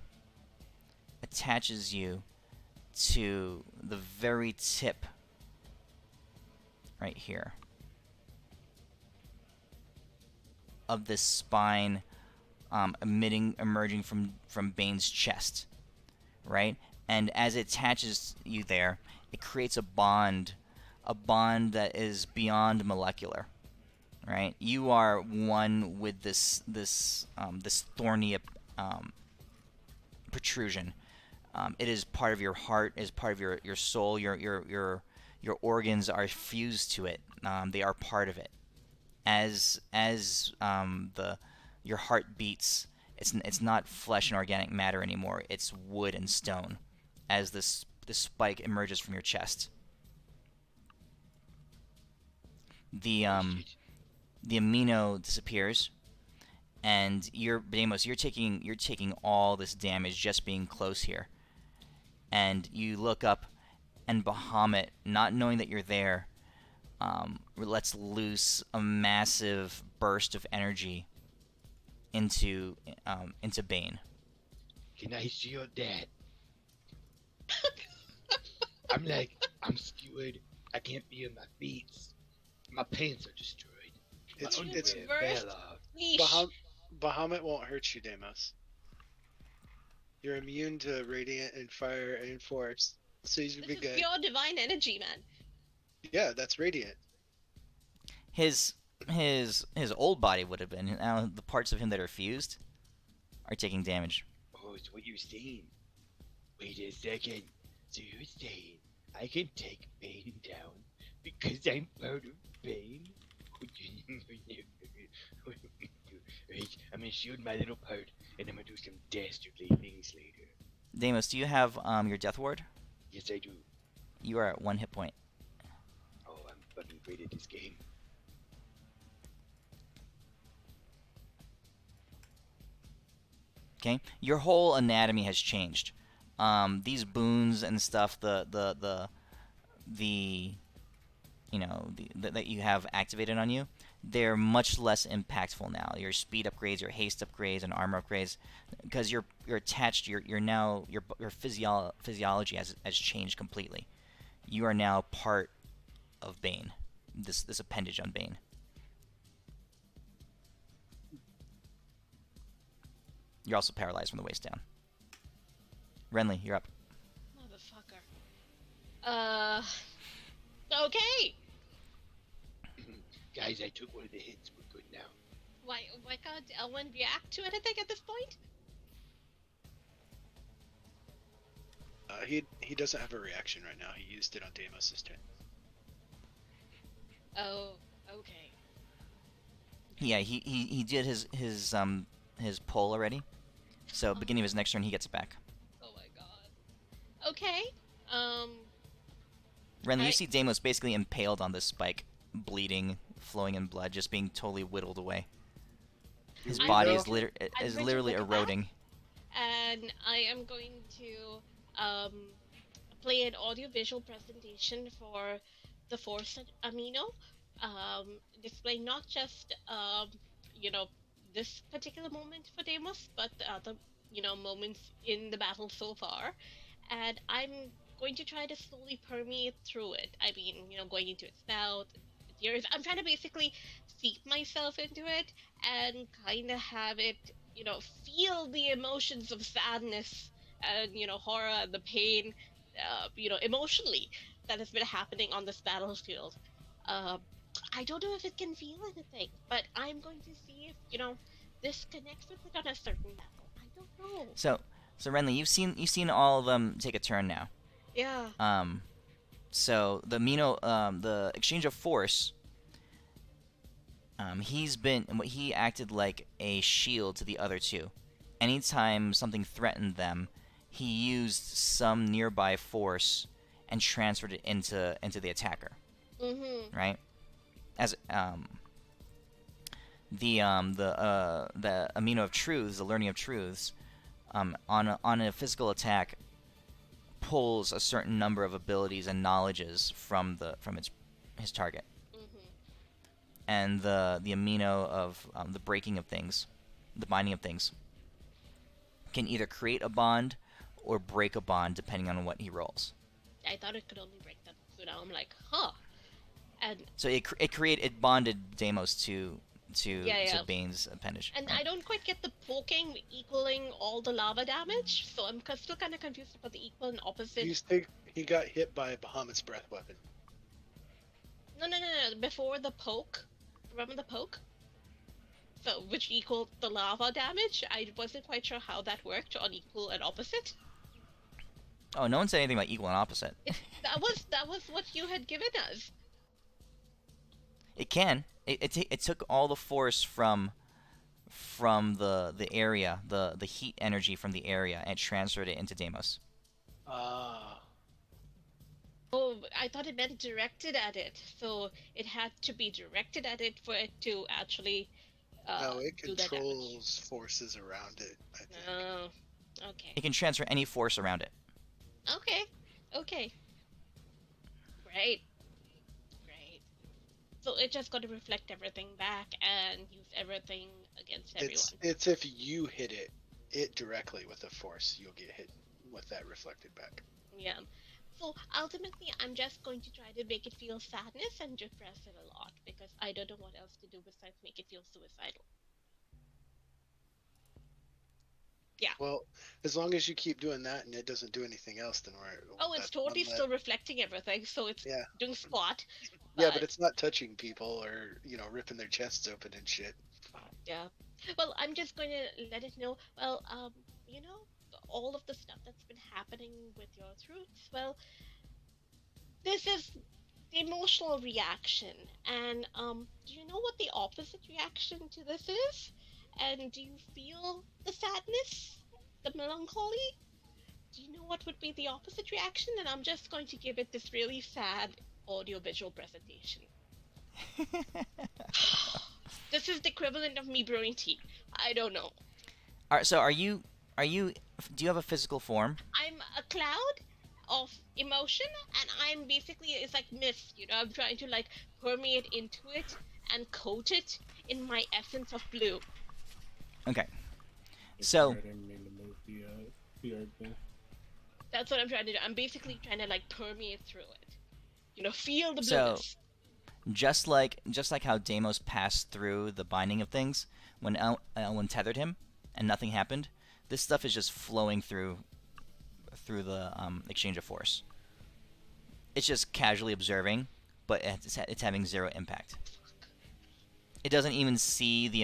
to the very tip right here of this spine, emerging from Bane's chest, right? And as it attaches you there, it creates a bond that is beyond molecular, right? You are one with this thorny protrusion. It is part of your heart, is part of your soul. Your organs are fused to it. They are part of it. As your heart beats, it's not flesh and organic matter anymore. It's wood and stone. As this spike emerges from your chest, the amino disappears, and Deimos, you're taking all this damage just being close here. And you look up, and Bahamut, not knowing that you're there, lets loose a massive burst of energy into Bane. Can I shield that? I'm skewered. I can't feel my feet. My pants are destroyed. My It's Can you it's underwear reverse? fell off. Yeesh. Bahamut won't hurt you, Deimos. You're immune to radiant and fire and force, so you should This be is good. pure divine energy, man. Yeah, that's radiant. His his old body would have been. Now the parts of him that are fused are taking damage. Oh, it's what you're saying. Wait a second. So you're saying I can take Bane down because I'm part of Bane? Right, I'm gonna shield my little part and I'm gonna do some dastardly things later. Deimos, do you have your death ward? Yes, I do. You are at 1 hit point. Oh, I'm fucking great at this game. Okay, your whole anatomy has changed. These boons and stuff, the that you have activated on you, they're much less impactful now. Your speed upgrades, your haste upgrades, and armor upgrades, because you're attached. You're now your physiology has changed completely. You are now part of Bane. This appendage on Bane. You're also paralyzed from the waist down. Renly, you're up. Motherfucker. Okay. Guys, I took one of the hits. We're good now. Why can't Elwyn react to anything at this point? He doesn't have a reaction right now. He used it on Deimos' turn. Oh, okay. Yeah, he did his pull already. So beginning of his next turn, he gets it back. Oh my god. Okay. Renly, you Right. see Deimos basically impaled on this spike, bleeding, flowing in blood, just being totally whittled away. His we body go. is I'm going to literally look at that. eroding. And I am going to play an audio-visual presentation for the Force Amino, displaying not just you know this particular moment for Deimos, but the other moments in the battle so far, and I'm going to try to slowly permeate through it. I mean, going into its mouth, its ears. I'm trying to basically seep myself into it and kind of have it, feel the emotions of sadness and horror and the pain, emotionally that has been happening on this battlefield. Uh, I don't know if it can feel anything, but I'm going to see if this connects with it on a certain level. I don't know. So Renly, you've seen all of them take a turn now. Yeah. So the exchange of force. He acted like a shield to the other two. Anytime something threatened them, he used some nearby force and transferred it into the attacker. Mm-hmm. Right? As the amino of truths, the learning of truths, on a physical attack, pulls a certain number of abilities and knowledges from his target. Mm-hmm. And the amino of the breaking of things, the binding of things, can either create a bond or break a bond depending on what he rolls. I thought it could only break them, so now I'm like, huh. And So it bonded Deimos to Yeah. Bane's appendage. And right? I don't quite get the poking equaling all the lava damage, so I'm still kind of confused about the equal and opposite. He got hit by Bahamut's breath weapon. No. Before the poke, remember the poke? So which equaled the lava damage. I wasn't quite sure how that worked on equal and opposite. Oh, no one said anything about equal and opposite. That was what you had given us. It can. It took all the force from the area, the heat energy from the area, and transferred it into Deimos. Ah. Oh, I thought it meant directed at it, so it had to be directed at it for it to actually No, it do that damage. controls forces around it, I think. Oh, okay. It can transfer any force around it. Okay. Great. So it just got to reflect everything back and use everything against everyone. It's if you hit it, it directly with a force, you'll get hit with that reflected back. Yeah. So ultimately, I'm just going to try to make it feel sadness and depress it a lot because I don't know what else to do besides make it feel suicidal. Yeah. Well, as long as you keep doing that and it doesn't do anything else, then Oh, it's that's totally one still reflecting everything, so it's yeah. doing squat. Yeah, but But it's not touching people or, ripping their chests open and shit. yeah. Well, I'm just going to let it know. Well, you know, all of the stuff that's been happening with your throats. Well, this is the emotional reaction, and do you know what the opposite reaction to this is? And do you feel the sadness, the melancholy? Do you know what would be the opposite reaction? And I'm just going to give it this really sad audio-visual presentation. This is the equivalent of me brewing tea. I don't know. So are you do you have a physical form? I'm a cloud of emotion, and I'm basically, it's like mist, I'm trying to like permeate into it and coat it in my essence of blue. Okay. I'm So sorry, I didn't mean to move the art thing. That's what I'm trying to do. I'm basically trying to like permeate through it. Feel the so blueness. just like how Deimos passed through the binding of things when Elwyn tethered him and nothing happened, this stuff is just flowing through the exchange of force. It's just casually observing, but it's having zero impact. It doesn't even see the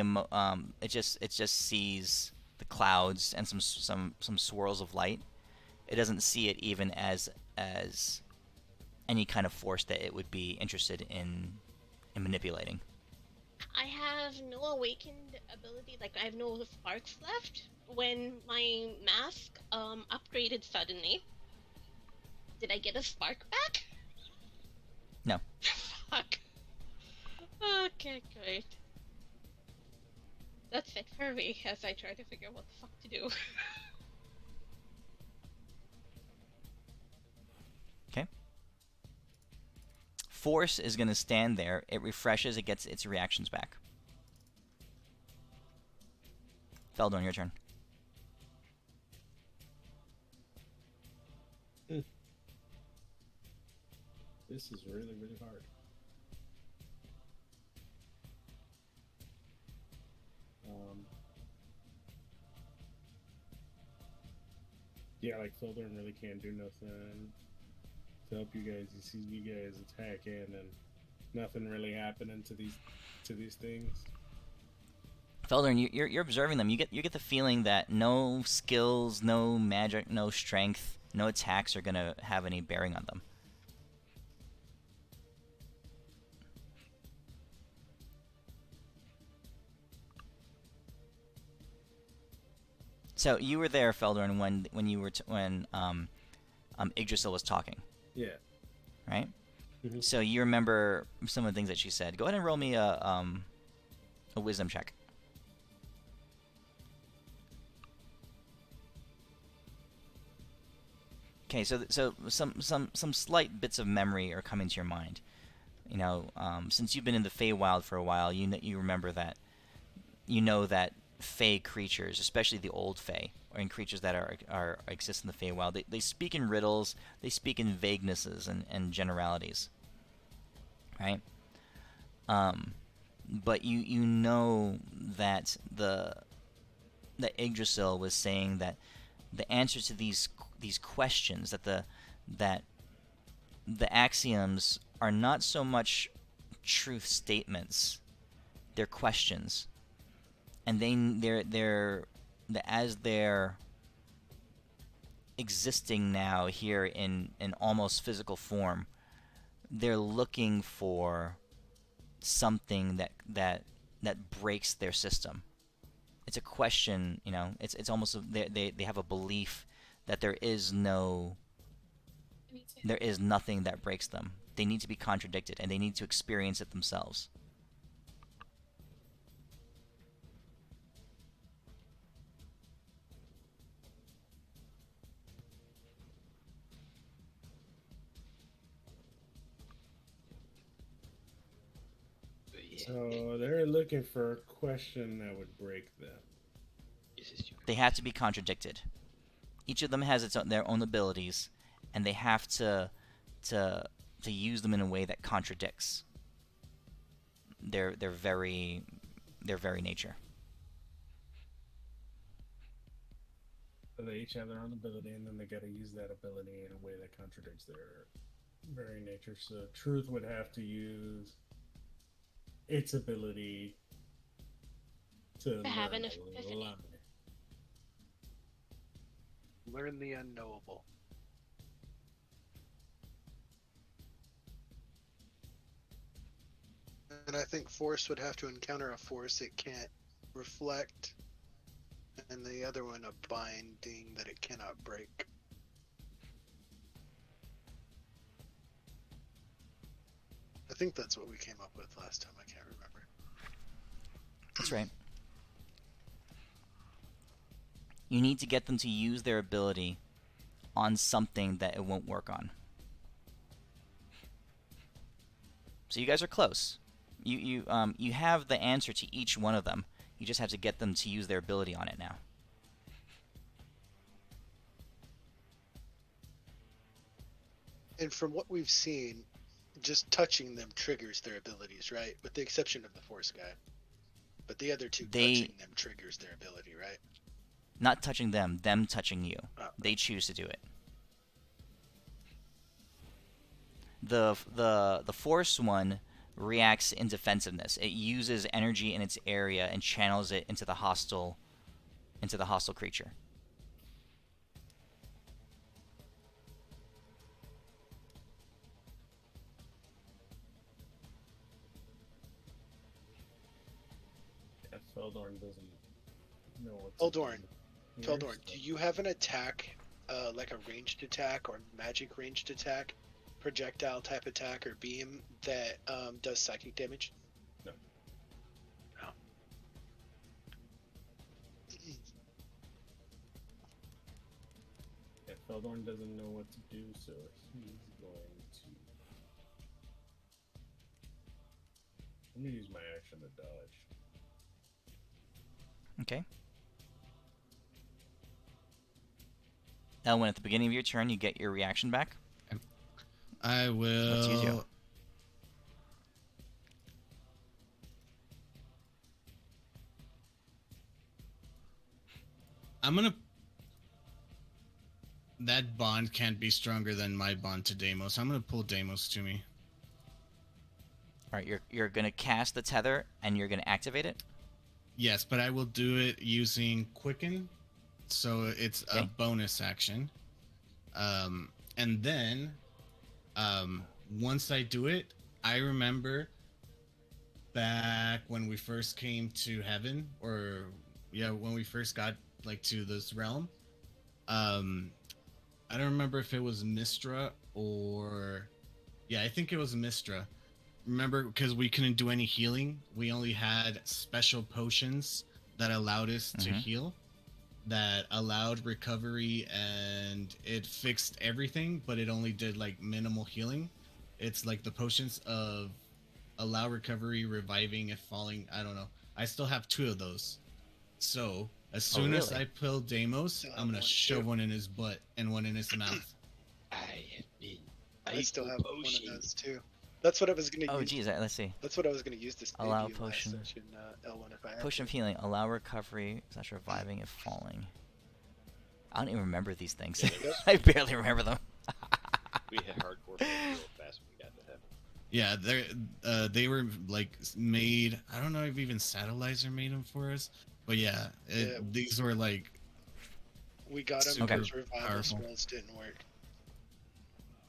it just sees the clouds and some swirls of light. It doesn't see it even as any kind of force that it would be interested in manipulating. I have no awakened ability, like I have no sparks left. When my mask upgraded suddenly, did I get a spark back? No. Fuck. Okay, great. That's it for me as I try to figure out what the fuck to do. Okay. Force is going to stand there. It refreshes. It gets its reactions back. Feldon, your turn. This is really, really hard. Yeah, like Filtern really can't do nothing to help you guys. He sees you guys attacking and nothing really happening to these things. Feldon, you're observing them. You get the feeling that no skills, no magic, no strength, no attacks are going to have any bearing on them. So you were there, Feldorn, when you were when Yggdrasil was talking, Yeah. right? Mhm. So you remember some of the things that she said. Go ahead and roll me a wisdom check. Okay, so some slight bits of memory are coming to your mind. Since you've been in the Feywild for a while, you remember that that Fey creatures, especially the old Fey, or in creatures that are exist in the Feywild, they speak in riddles, they speak in vaguenesses and generalities, right? But you know that that Yggdrasil was saying that the answer to these questions, that the axioms are not so much truth statements, they're questions, and as they're existing now here in almost physical form, they're looking for something that breaks their system. It's a question, it's almost they have a belief that there is nothing that breaks them. They need to be contradicted, and they need to experience it themselves. But yeah, So they're looking for a question that would break them. it's a stupid They have to be contradicted. Each of them has their own abilities, and they have to use them in a way that contradicts their very nature. So they each have their own ability, and then they got to use that ability in a way that contradicts their very nature. So truth would have to use its ability to have learn an a epiphany. lie. Learn the unknowable. And I think force would have to encounter a force it can't reflect, and the other one a binding that it cannot break. I think that's what we came up with last time. I can't remember. That's right. You need to get them to use their ability on something that it won't work on. So you guys are close. You have the answer to each one of them. You just have to get them to use their ability on it now. And from what we've seen, just touching them triggers their abilities, right? With the exception of the force guy. But the other two, touching them triggers their ability, right? Not touching them touching you. Oh. They choose to do it. The force one reacts in defensiveness. It uses energy in its area and channels it into the hostile creature. Yeah, Feldorn doesn't know what. Feldorn, Here, Feldorn, so- do you have an attack, like a ranged attack or magic ranged attack, projectile type attack or beam that does psychic damage? No. No. Yeah, Feldorn doesn't know what to do, so he's going to. I'm gonna use my action to dodge. Okay. Elwyn, at the beginning of your turn, you get your reaction back. I will. Let's use you. I'm gonna. That bond can't be stronger than my bond to Deimos. I'm gonna pull Deimos to me. All right, you're gonna cast the tether and you're gonna activate it. Yes, but I will do it using Quicken, so it's a Okay. bonus action. And then, once I do it, I remember back when we first came to heaven, or when we first got like to this realm. I don't remember if it was Mistra or, I think it was Mistra. Remember, because we couldn't do any healing, we only had special potions that allowed us to heal, that allowed recovery, and it fixed everything, but it only did like minimal healing. It's like the potions of allow recovery, reviving if falling. I don't know. I still have 2 of those. So as soon as really? I pull Deimos, I'm gonna one shove too. one in his butt and one in his mouth. I have been. I still have one of potion. those too. That's what I was gonna Oh, use. geez, let's see. That's what I was gonna use to save Allow you potion. last session, L1 if I had Potion of to. healing. Allow recovery / reviving if falling. I don't even remember these things. Yep. I barely remember them. We hit hardcore real fast when we got to heaven. Yeah, they were like made. I don't know if even Satellizer made them for us, but yeah, these were like. We got them Super because revival powerful. spells didn't work.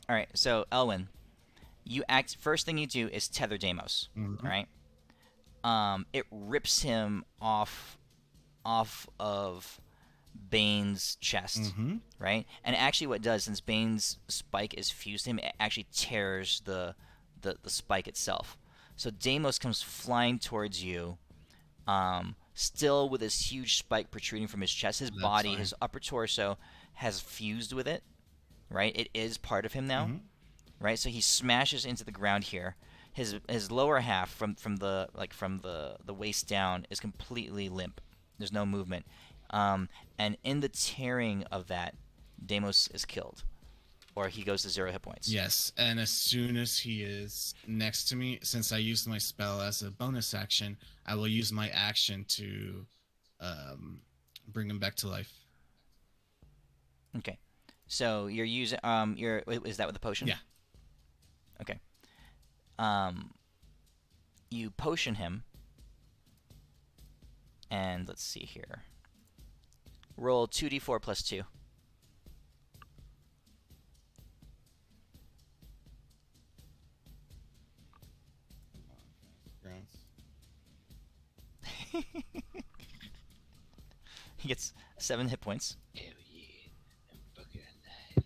All right, so Elwyn, you act. First thing you do is tether Deimos. Mhm. All right. It rips him off of Bane's chest, Mhm. right? And actually, what it does, since Bane's spike is fused to him, it actually tears the spike itself. So Deimos comes flying towards you, still with this huge spike protruding from his chest. His That's body, fine. his upper torso, has fused with it, right? It is part of him now, Mhm. right? So he smashes into the ground here. His lower half from the waist down is completely limp. There's no movement. And in the tearing of that, Deimos is killed, or he goes to 0 hit points. Yes, and as soon as he is next to me, since I used my spell as a bonus action, I will use my action to bring him back to life. Okay. So you're using is that with the potion? Yeah. Okay. You potion him, and let's see here. Roll 2d4 plus 2. He gets 7 hit points. Hell yeah, I'm fucking alive.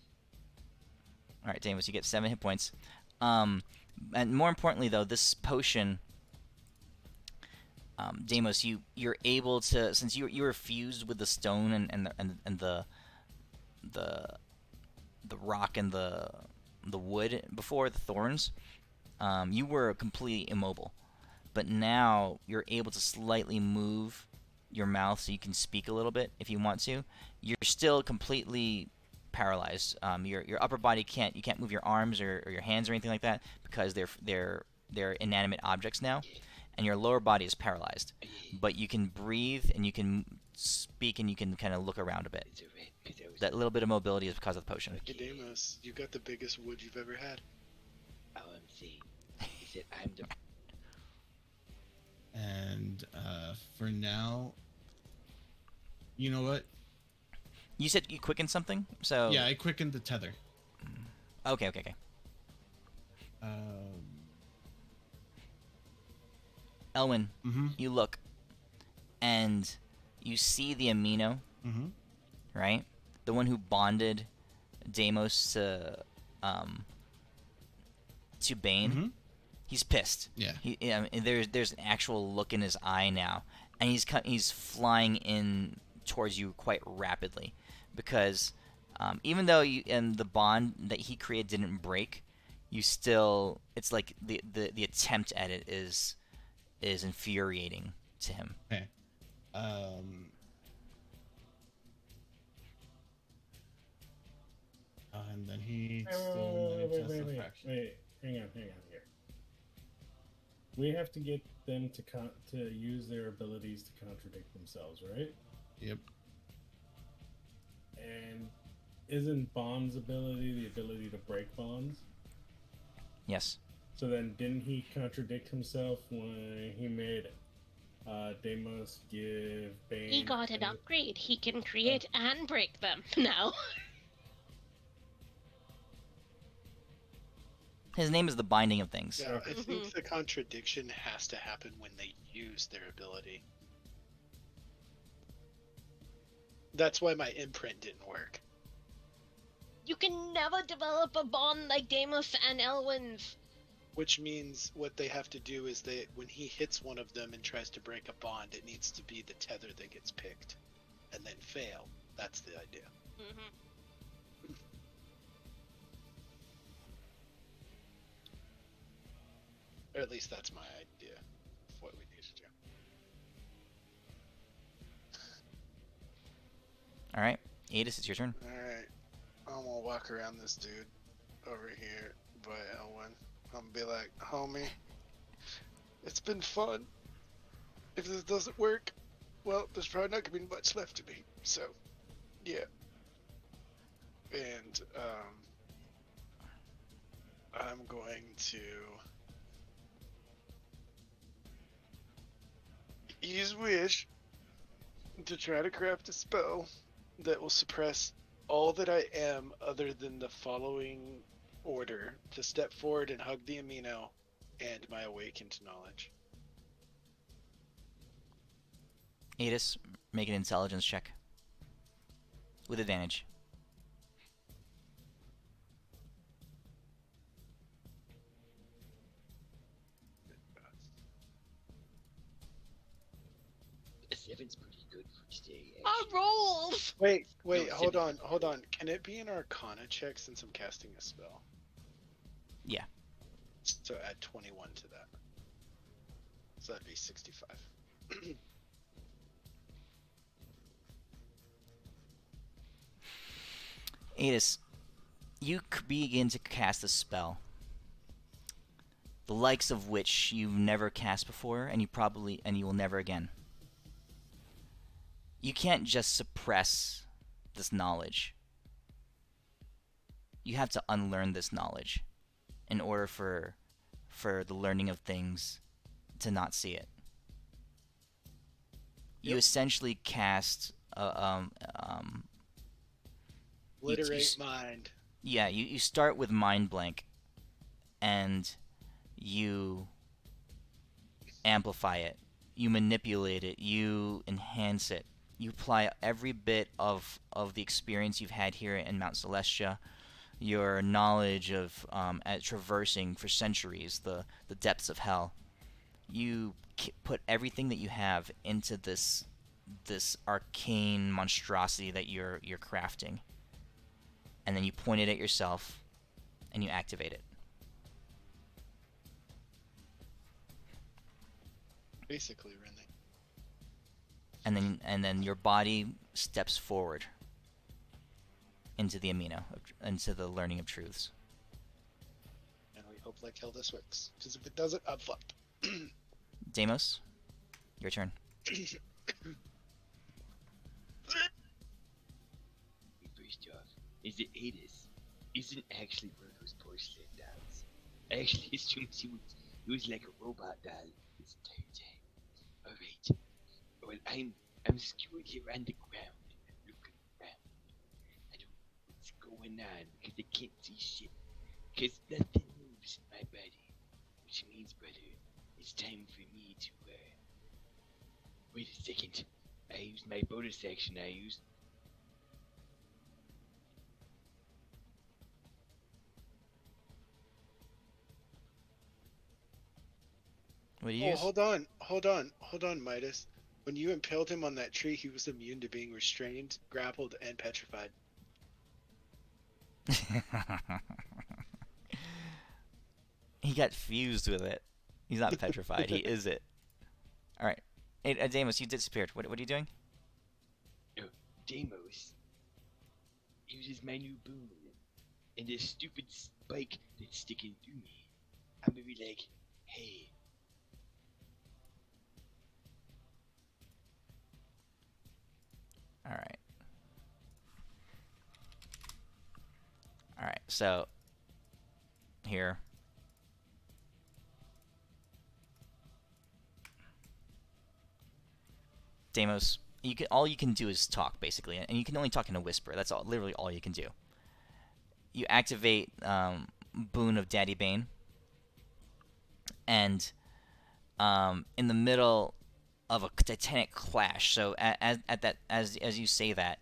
All right, Damus, you get 7 hit points. And more importantly, though, this potion, Deimos, you're able to, since you were fused with the stone and the rock and the wood before, the thorns, you were completely immobile. But now you're able to slightly move your mouth so you can speak a little bit if you want to. You're still completely paralyzed. Your upper body you can't move your arms or your hands or anything like that because they're inanimate objects now, and your lower body is paralyzed. But you can breathe and you can speak and you can kind of look around a bit. It's alright, 'cause I was That little bit of mobility is because of the potion. Hey, Deimos, you got the biggest wood you've ever had. all I'm saying is that I'm the And for now, you know what? You said you quickened something, so Yeah, I quickened the tether. Okay. Elwyn, Mm-hmm. you look, and you see the amino, Mm-hmm. right? The one who bonded Deimos to Bane. Mm-hmm. He's pissed. Yeah. There's an actual look in his eye now, and he's flying in towards you quite rapidly, because even though the bond that he created didn't break, you still, it's like the attempt at it is infuriating to him. Okay. And then he still manifests a fraction. Wait, hang on here. We have to get them to use their abilities to contradict themselves, right? Yep. And isn't Bond's ability the ability to break bonds? Yes. So then, didn't he contradict himself when he made Deimos give Bane? He got an upgrade. He can create and break them now. His name is the Binding of Things. Yeah, I think the contradiction has to happen when they use their ability. That's why my imprint didn't work. You can never develop a bond like Deimos and Elwyn's. Which means what they have to do is when he hits one of them and tries to break a bond, it needs to be the tether that gets picked, and then fail. That's the idea. Mm-hmm. Or at least that's my idea of what we need to do. All right, Adis, it's your turn. Alright, I'm gonna walk around this dude over here by Elwyn. I'm gonna be like, homie, it's been fun. If this doesn't work, well, there's probably not gonna be much left of me. So, yeah. And, I'm going to use Wish to try to craft a spell that will suppress all that I am other than the following order: to step forward and hug the amino and my awakened knowledge. Adis, make an intelligence check with advantage. A 7's pretty good for today. I rolls! Wait, No, hold seven. on. Can it be an Arcana check since I'm casting a spell? Yeah. So add 21 to that. So that'd be 65. Adis, you begin to cast a spell, the likes of which you've never cast before, and you will never again. You can't just suppress this knowledge. You have to unlearn this knowledge in order for the learning of things to not see it. You essentially cast Obliterate mind. Yeah, you start with mind blank, and you amplify it, you manipulate it, you enhance it, you apply every bit of the experience you've had here in Mount Celestia, your knowledge of at traversing for centuries the depths of hell. You put everything that you have into this arcane monstrosity that you're crafting, and then you point it at yourself, and you activate it. Basically, Renly. And then your body steps forward into the into the learning of truths. And we hope like hell this works. Because if it doesn't, I'm fucked. Deimos, your turn. First off, is it Adis? Isn't actually one of those porcelain dolls. I actually assumed he was like a robot doll this entire time. Alright. Well, I'm skewed here on the ground, looking around. I don't know what's going on because I can't see shit. Because nothing moves in my body. Which means, brother, it's time for me to, wait a second. I used my bonus action. What do you use? Hold on, Midas. When you impaled him on that tree, he was immune to being restrained, grappled, and petrified. He got fused with it. He's not petrified. He is it. All right. Hey, Deimos, you disappeared. What are you doing? Oh, Deimos uses my new boon, and this stupid spike that's sticking through me. I'm gonna be like, hey. All right. All right. So here. Deimos, all you can do is talk basically, and you can only talk in a whisper. That's literally all you can do. You activate Boon of Daddy Bane, and in the middle of a titanic clash. So as you say that,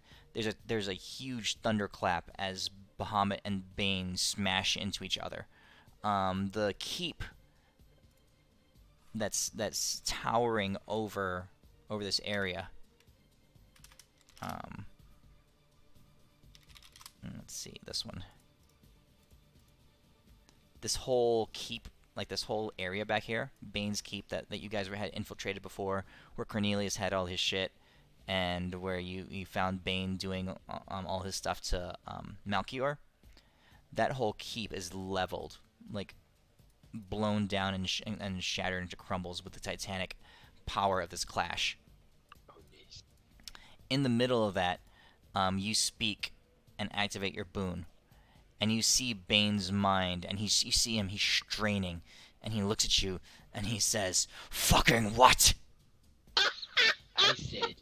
there's a huge thunderclap as Bahamut and Bane smash into each other. The keep that's towering over this area. Let's see this one. This whole keep, like this whole area back here, Bane's keep that you guys had infiltrated before, where Cornelius had all his shit, and where you found Bane doing all his stuff to Malchior. That whole keep is leveled, like blown down and shattered into crumbles with the titanic power of this clash. In the middle of that, you speak and activate your boon, and you see Bane's mind, and you see him, he's straining, and he looks at you, and he says, "Fucking what?" I said,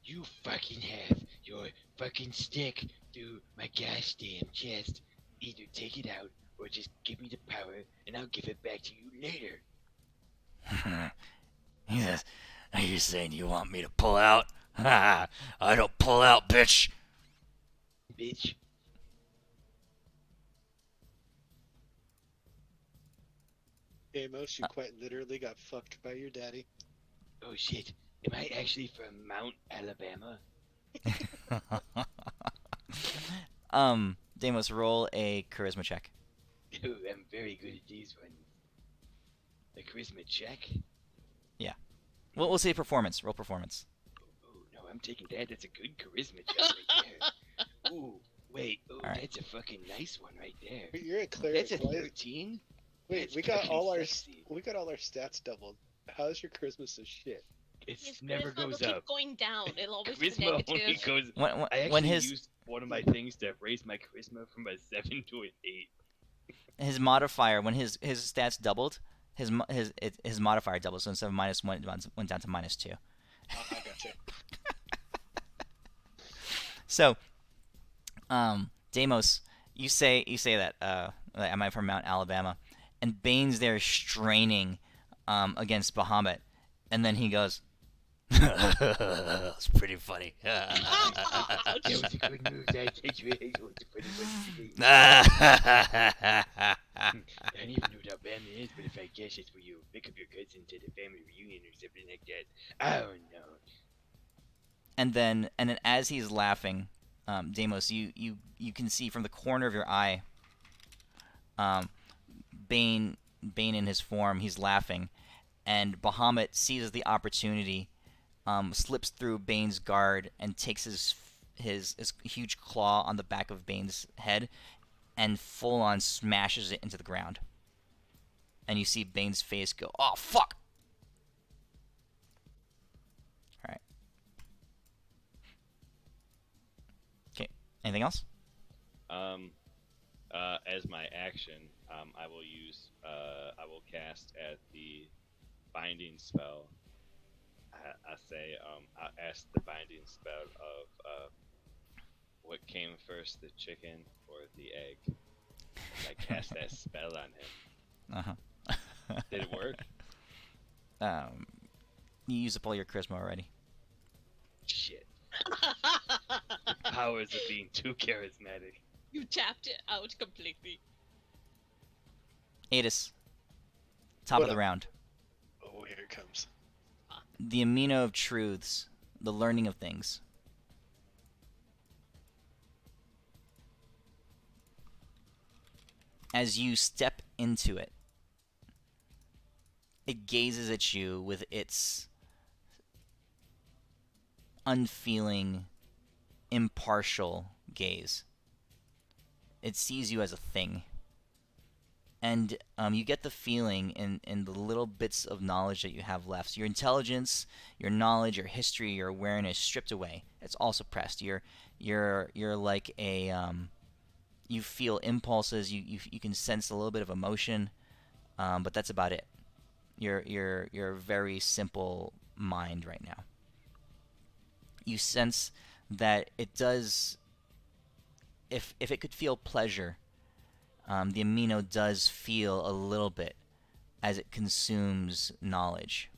you fucking have your fucking stick through my gosh damn chest. Either take it out, or just give me the power, and I'll give it back to you later. He says, "Are you saying you want me to pull out? I don't pull out, bitch." Bitch. Amos, you quite literally got fucked by your daddy. Oh shit. Am I actually from Mount Alabama? Deimos, roll a charisma check. Oh, I'm very good at these ones. A charisma check? Yeah. Well, we'll say performance. Roll performance. Oh, no, I'm taking that. That's a good charisma check right there. Ooh, Wait, oh, All right. that's a fucking nice one right there. You're a cleric. That's a Why- 13. Wait, That's we got fucking all our sexy. stats doubled. How's your charisma so shit? It His never charisma will goes keep up. going down. It'll always be Charisma only negative. goes. When, I when, actually when his used one of my things to raise my charisma from a 7 to an 8. modifier, when his stats doubled, his modifier doubled. So instead of -1, it went down to -2. I got you. So, Deimos, you say that am I from Mount Alabama, and Bane's there straining against Bahamut, and then he goes, "It's pretty funny." That was a good move. That was a pretty good move. I don't even know what Alabama is, but if I guess it's where you pick up your cousin to the family reunion or something like that. I don't know. And then as he's laughing, Deimos, you can see from the corner of your eye, Bane in his form, he's laughing, and Bahamut seizes the opportunity, slips through Bane's guard and takes his huge claw on the back of Bane's head, and full on smashes it into the ground. And you see Bane's face go, "Oh fuck!" All right. Okay. Anything else? As my action, I will cast at the binding spell. I say, I ask the binding spell of what came first, the chicken or the egg. I cast that spell on him. Did it work? You used up all your charisma already. Shit. The powers of being too charismatic. You tapped it out completely. Adis, top What of the up? round. Oh, here it comes. The amino of truths, the learning of things. As you step into it, it gazes at you with its unfeeling, impartial gaze. It sees you as a thing. And you get the feeling in the little bits of knowledge that you have left. So your intelligence, your knowledge, your history, your awareness stripped away. It's all suppressed. You're like a you feel impulses. You can sense a little bit of emotion, but that's about it. You're a very simple mind right now. You sense that it does. If it could feel pleasure, the amino does feel a little bit as it consumes knowledge.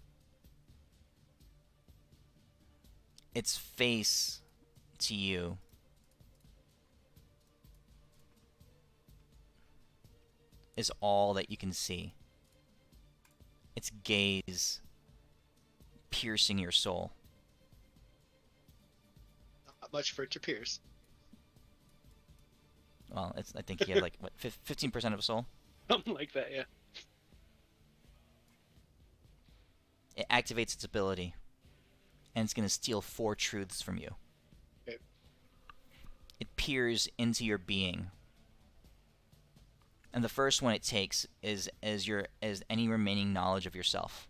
Its face to you is all that you can see. Its gaze piercing your soul. Not much for it to pierce. Well, I think you have like, what, 15% of a soul? Something like that, yeah. It activates its ability, and it's going to steal 4 truths from you. Okay. It peers into your being. And the first one it takes is as any remaining knowledge of yourself.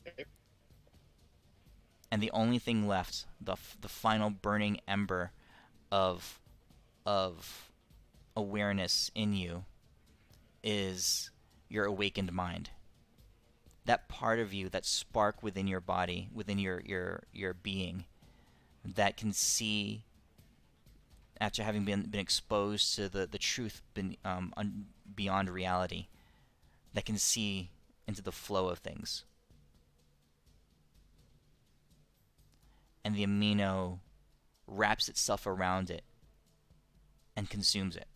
Okay. And the only thing left, the final burning ember of awareness in you, is your awakened mind. That part of you, that spark within your body, within your being, that can see after having been exposed to the truth beyond reality, that can see into the flow of things. And the amino wraps itself around it and consumes it.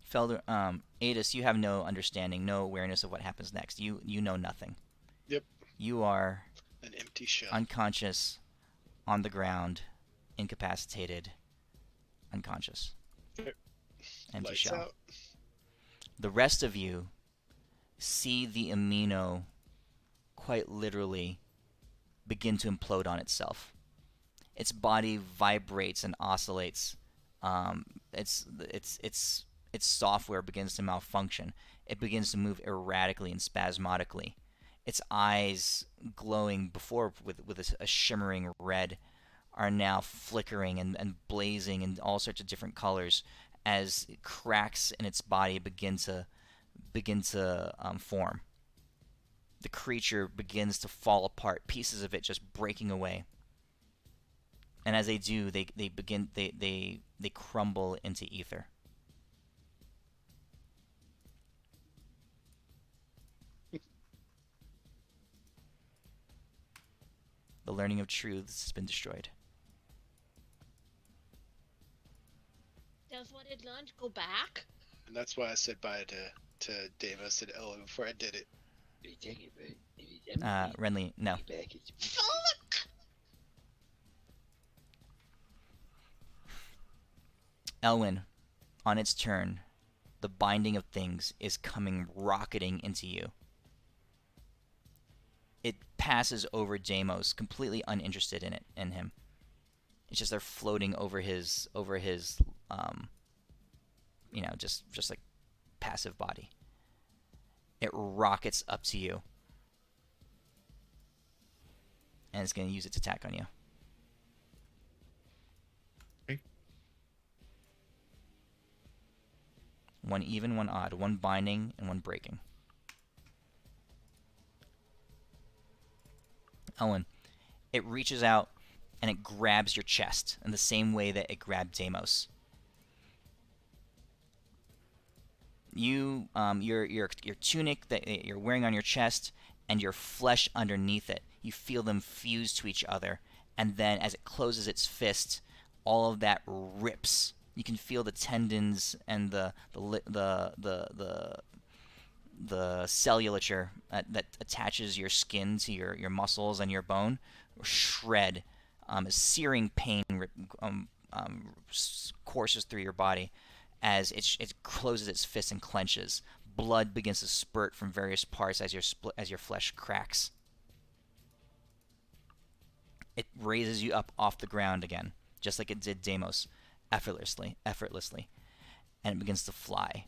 Felder, Adis, you have no understanding, no awareness of what happens next. You know nothing. Yep. You are An empty shell. unconscious, on the ground, incapacitated, unconscious. Yep. Empty Lights shell. out. The rest of you see the amino quite literally begin to implode on itself. Its body vibrates and oscillates. Um, its software begins to malfunction. It begins to move erratically and spasmodically. Its eyes, glowing before with a shimmering red, are now flickering and blazing in all sorts of different colors as cracks in its body begin to form. The creature begins to fall apart, pieces of it just breaking away. And as they do, they crumble into ether. The learning of truths has been destroyed. Does what it learned go back? And that's why I said bye to Davis and Ella before I did it. Exactly, but if it's empty, Renly, no. back is Fuck! Elwyn, on its turn, the binding of things is coming rocketing into you. It passes over Jamos, completely uninterested in him. It's just they're floating over his just like passive body. It rockets up to you, and it's going to use its attack on you. Okay. One even, one odd, one binding, and one breaking. Owen, it reaches out and it grabs your chest in the same way that it grabbed Deimos. Your tunic that you're wearing on your chest and your flesh underneath it, you feel them fuse to each other, and then as it closes its fist, all of that rips. You can feel the tendons and the cellulature that attaches your skin to your muscles and your bone shred. A searing pain courses through your body as it closes its fist and clenches. Blood begins to spurt from various parts as your flesh cracks. It raises you up off the ground again, just like it did Deimos, effortlessly, and it begins to fly.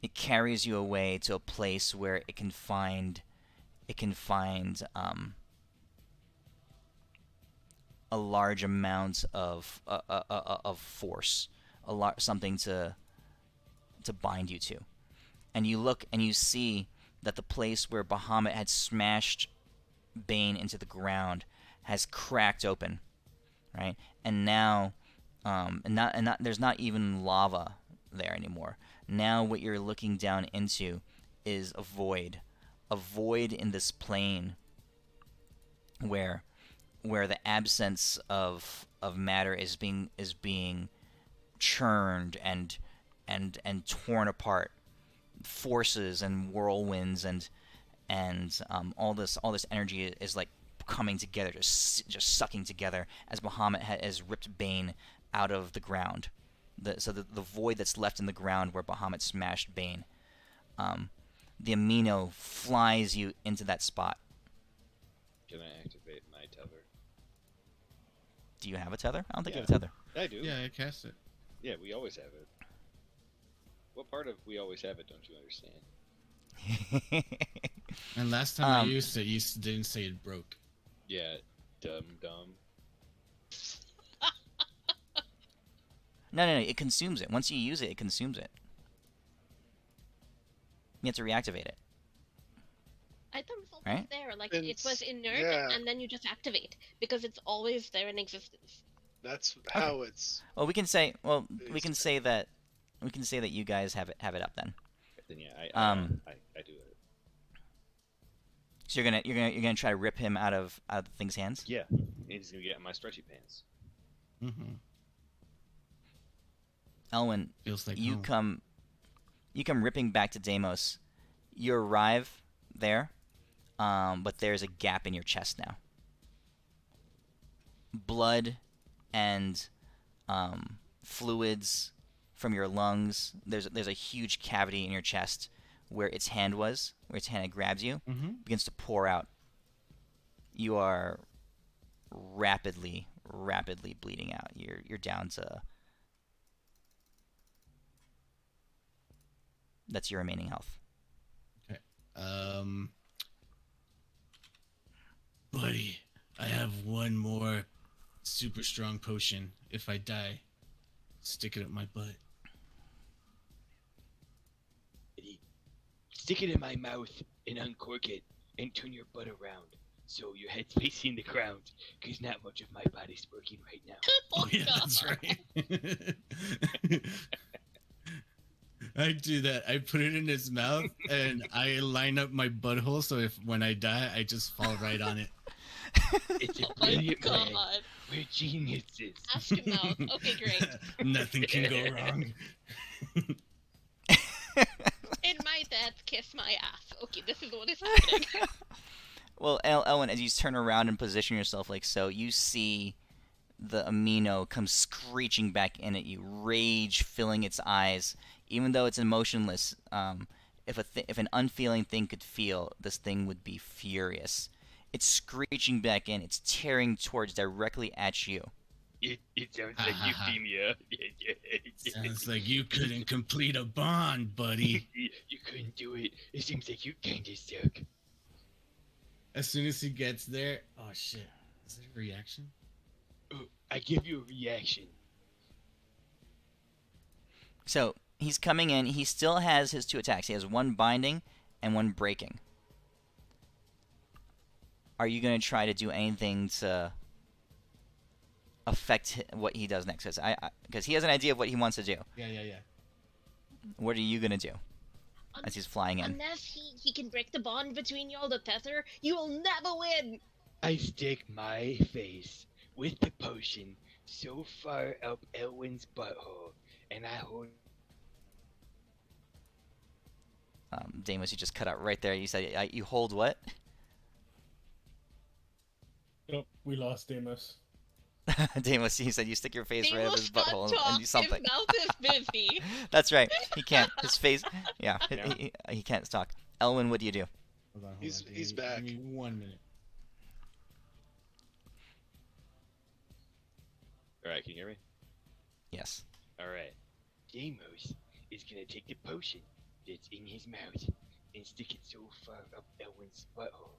It carries you away to a place where it can find a large amount of force, something to bind you to. And you look and you see that the place where Bahamut had smashed Bane into the ground has cracked open, right? And now, there's not even lava there anymore. Now what you're looking down into is a void in this plane where the absence of matter is being churned and torn apart. Forces and whirlwinds and all this energy is like coming together, just sucking together as Bahamut has ripped Bane out of the ground. So the void that's left in the ground where Bahamut smashed Bane. The amino flies you into that spot. Can I activate my tether? Do you have a tether? I don't think Yeah. you have a tether. I do. Yeah, I cast it. Yeah, we always have it. What part of we always have it don't you understand? And last time I used it, you didn't say it broke. Yeah, dumb. No, it consumes it. Once you use it, it consumes it. You have to reactivate it. I thought it was always Right? there, like And it was inert, yeah. and then you just activate because it's always there in existence. That's how it's. Well, we can say that you guys have it up then. Then yeah, I do it. So you're gonna try to rip him out of the thing's hands. Yeah, he's gonna get in my stretchy pants. Mm-hmm. Elwyn, Feels like you home. come ripping back to Deimos. You arrive there, but there's a gap in your chest now. Blood and fluids from your lungs. There's a huge cavity in your chest where its hand was, where its hand grabs you, Mm-hmm. begins to pour out. You are rapidly bleeding out. You're down to. That's your remaining health. Okay. Buddy, I have one more super strong potion. If I die, stick it up my butt. Stick it in my mouth and uncork it and turn your butt around so your head's facing the ground, because not much of my body's working right now. Oh yeah, that's right. I do that. I put it in his mouth and I line up my butthole so if when I die, I just fall right on it. It's a Oh my brilliant plan. god. We're geniuses. Ask him out. Okay, great. Nothing can go wrong. In my death, kiss my ass. Okay, this is what is happening. Well, Elwin, as you turn around and position yourself like so, you see the amino come screeching back in at you, rage filling its eyes. Even though it's emotionless, if an unfeeling thing could feel, this thing would be furious. It's screeching back in. It's tearing towards directly at you. It sounds like euphemia. Sounds like you couldn't complete a bond, buddy. You couldn't do it. It seems like you kinda suck. As soon as he gets there, oh shit. Is there a reaction? Oh, I give you a reaction. So he's coming in. He still has his 2 attacks. He has 1 binding and 1 breaking. Are you going to try to do anything to affect what he does next? Because he has an idea of what he wants to do. Yeah. What are you going to do as he's flying in? Unless he can break the bond between y'all, the tether, you will never win! I stick my face with the potion so far up Elwin's butthole, and I hold. Damus, you just cut out right there. You said you hold what? Nope, we lost Deimos. Damus, you said you stick your face right up his Deimos butthole can't and do something. His mouth is busy. That's right. He can't. His face. Yeah, Yeah. he can't talk. Elwin, what do you do? Hold on. He's back. Give me 1 minute. Alright, can you hear me? Yes. Alright. Deimos is gonna take the potion that's in his mouth and stick it so far up Elwin's butthole.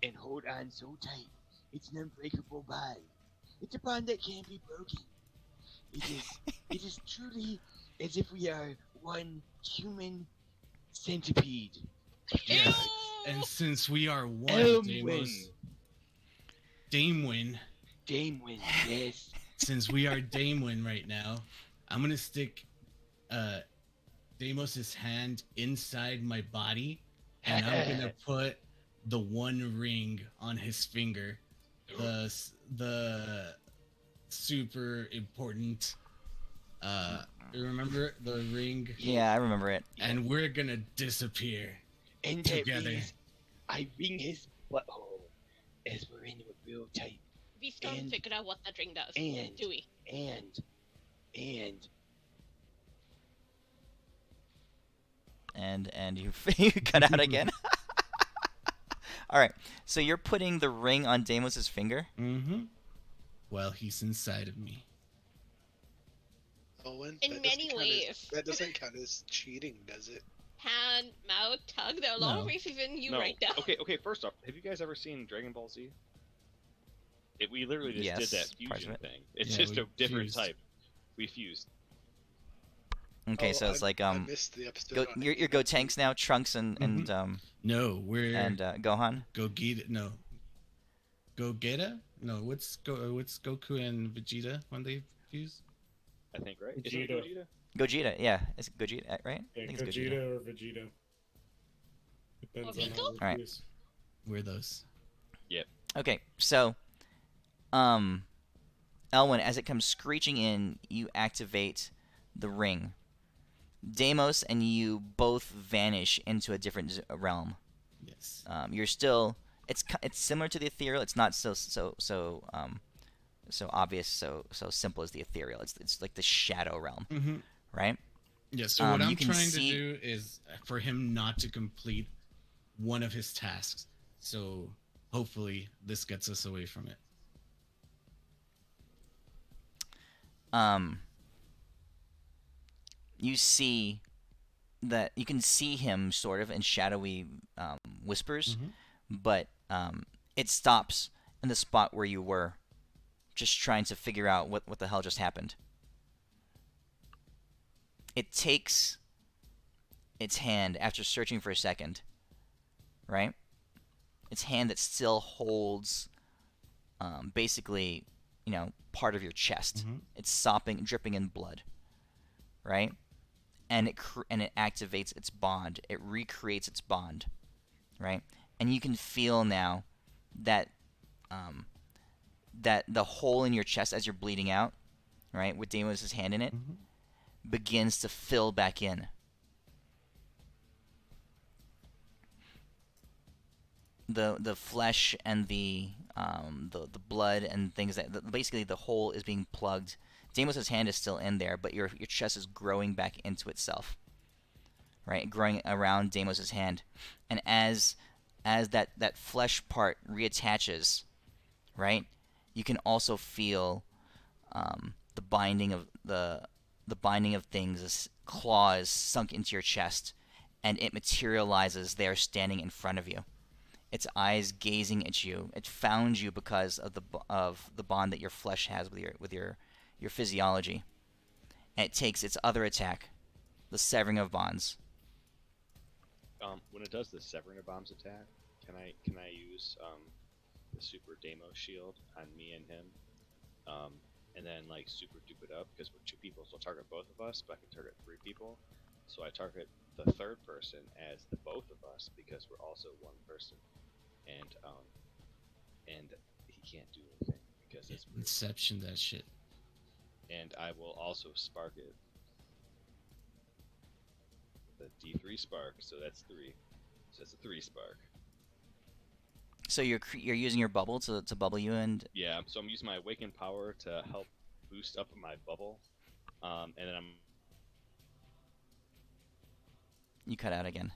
And hold on so tight, it's an unbreakable bond. It's a bond that can't be broken. It is truly as if we are one human centipede. Yes. And since we are one, Elwin. Damewin, Yes. since we are Damewin right now, I'm gonna stick Deimos' hand inside my body, and I'm gonna put the 1 ring on his finger, the super important. Remember the ring? Yeah, I remember it. And we're gonna disappear And that together. means I ring his butthole as we're in a real tight. We still haven't And- figured out what that ring does, and- do we? And And you you cut out again. All right. So you're putting the ring on Deimos' finger. Mm-hmm. Well, he's inside of me. Owen, In that many doesn't count ways. that doesn't count as cheating, does it? Hand, mouth, tongue, there are a lot of No. races in you No. right now. Okay, first off, have you guys ever seen Dragon Ball Z? We literally just Yes, did that parts fusion of it. thing. It's Yeah, just we a different fused. type. We fused. Okay, Oh, so it's like I missed the episode. go, on you're Go Tanks now, Trunks and No, we're Gohan. Gogeta. No, Gogeta. No, what's Goku and Vegeta when they fuse? I think, right? Isn't it Vegeta. Gogeta? Gogeta, yeah, it's Gogeta, right? Yeah, I think it's Gogeta or Vegeta. Depends Or on Pico? how we Alright. fuse. We're those. Okay, so, Elwin, as it comes screeching in, you activate the ring. Deimos and you both vanish into a different realm. Yes. You're still. It's similar to the ethereal. It's not so obvious, so simple as the ethereal. It's like the shadow realm, Mm-hmm. right? Yeah, so what You I'm can trying to see. do is for him not to complete one of his tasks. So hopefully this gets us away from it. Um, you see that you can see him sort of in shadowy whispers, Mm-hmm. but it stops in the spot where you were, just trying to figure out what the hell just happened. It takes its hand after searching for a second, right? Its hand that still holds basically, part of your chest. Mm-hmm. It's sopping, dripping in blood, right? And it activates its bond. It recreates its bond, right? And you can feel now that um, that the hole in your chest as you're bleeding out, right, with Deimos' hand in it, Mm-hmm. begins to fill back in. The flesh and the blood and things basically the hole is being plugged. Deimos' hand is still in there, but your chest is growing back into itself, right? Growing around Deimos' hand, and as that flesh part reattaches, right? You can also feel the binding of the binding of things as claws sunk into your chest, and it materializes there standing in front of you. Its eyes gazing at you. It found you because of the bond that your flesh has with your physiology. And it takes its other attack, the severing of bonds. When it does the Severing of Bombs attack, can I use the Super Demo Shield on me and him, um, and then like super dupe it up because we're two people, so I'll target both of us, but I can target three people. So I target the third person as the both of us because we're also one person, and he can't do anything because it's weird. Inception, that shit. And I will also spark it. The D3 spark, so that's three. So that's a three spark. So you're using your bubble to bubble you, and Yeah, so I'm using my awakened power to help boost up my bubble, and then I'm you cut out again.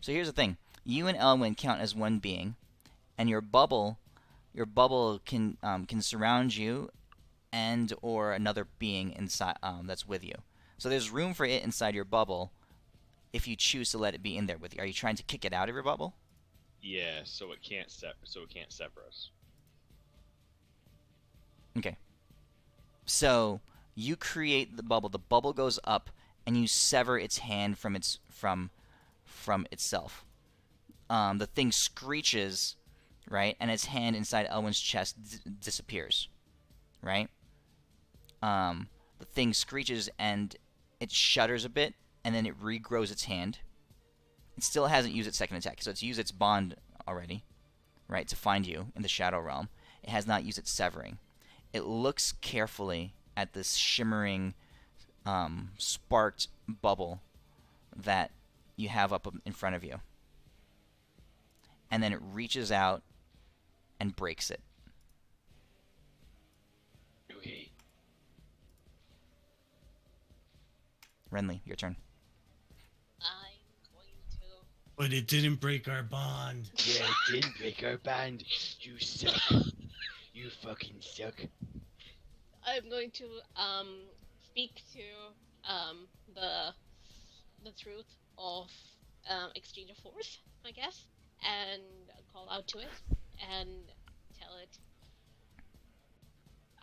So here's the thing: you and Elwyn count as one being, and your bubble can surround you and or another being inside that's with you. So there's room for it inside your bubble if you choose to let it be in there with you. Are you trying to kick it out of your bubble? yeah, so it can't sever us. Okay. So you create the bubble. The bubble goes up, and you sever its hand from itself. The thing screeches, right, and its hand inside Elwyn's chest disappears, right? The thing screeches and it shudders a bit, and then it regrows its hand. It still hasn't used its second attack, so it's used its bond already, right, to find you in the Shadow Realm. It has not used its severing. It looks carefully at this shimmering, sparked bubble that you have up in front of you, and then it reaches out and breaks it. Okay. Renly, your turn. I'm going to. But it didn't break our bond. Yeah, it didn't break our band. You suck. You fucking suck. I'm going to speak to the truth of exchange of force, I guess, and call out to it and tell it,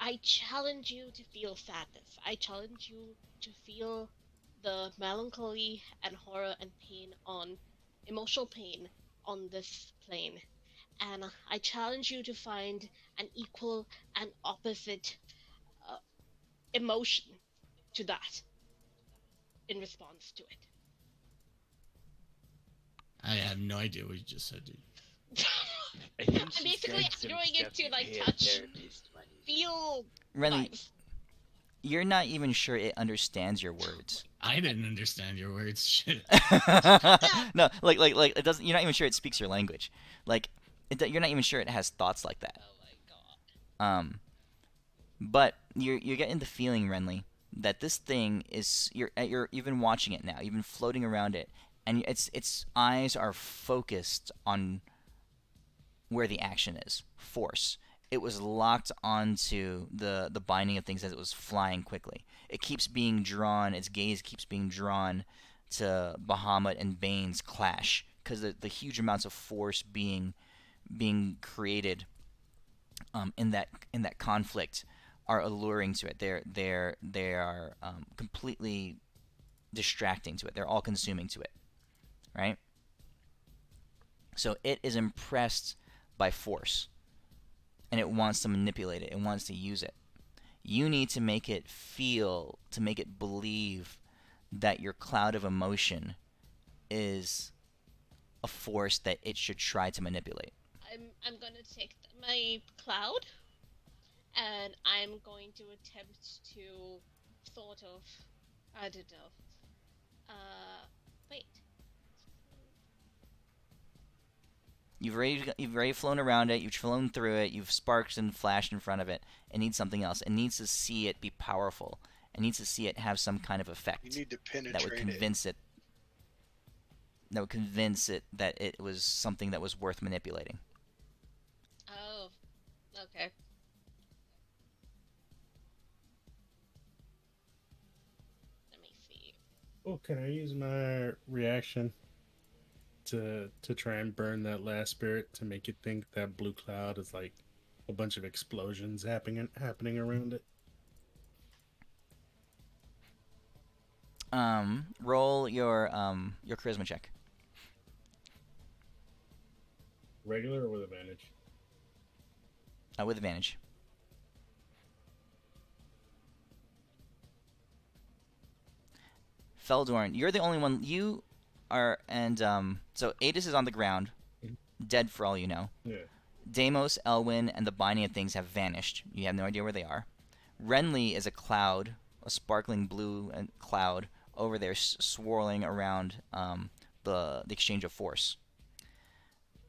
I challenge you to feel sadness. I challenge you to feel the melancholy and horror and pain on emotional pain on this plane. And I challenge you to find an equal and opposite uh, emotion to that in response to it. I have no idea what you just said, dude. I think I'm she basically said some doing it stuff to, you like, pay a touch, therapist money. feel Renly, vibes. you're not even sure it understands your words. I didn't understand your words. Shit. No, like it doesn't. You're not even sure it speaks your language. Like, you're not even sure it has thoughts like that. Oh my god. Um, But you're getting the feeling, Renly, that this thing is you've been watching it now. You've been floating around it, and its eyes are focused on where the action is. Force. It was locked onto the binding of things as it was flying quickly. It keeps being drawn. Its gaze keeps being drawn to Bahamut and Bane's clash because the huge amounts of force being created in that conflict are alluring to it. They are completely distracting to it. They're all consuming to it, right? So it is impressed by force, and it wants to manipulate it. It wants to use it. You need to make it feel, to make it believe that your cloud of emotion is a force that it should try to manipulate. I'm gonna take my cloud, and I'm going to attempt to sort of, I don't know. Wait. You've already flown around it. You've flown through it. You've sparked and flashed in front of it. It needs something else. It needs to see it be powerful. It needs to see it have some kind of You effect need to that would penetrate it. convince it. That would convince it that it was something that was worth manipulating. Oh, okay. Let me see. Oh, can I use my reaction to try and burn that last spirit to make it think that blue cloud is like a bunch of explosions happening around it? Roll your charisma check Regular or with advantage? with advantage. Feldorn, you're the only one. You are, and so Adis is on the ground, dead for all you know. Yeah. Deimos, Elwyn, and the Binding of Things have vanished. You have no idea where they are. Renly is a cloud, a sparkling blue cloud over there, swirling around the exchange of force.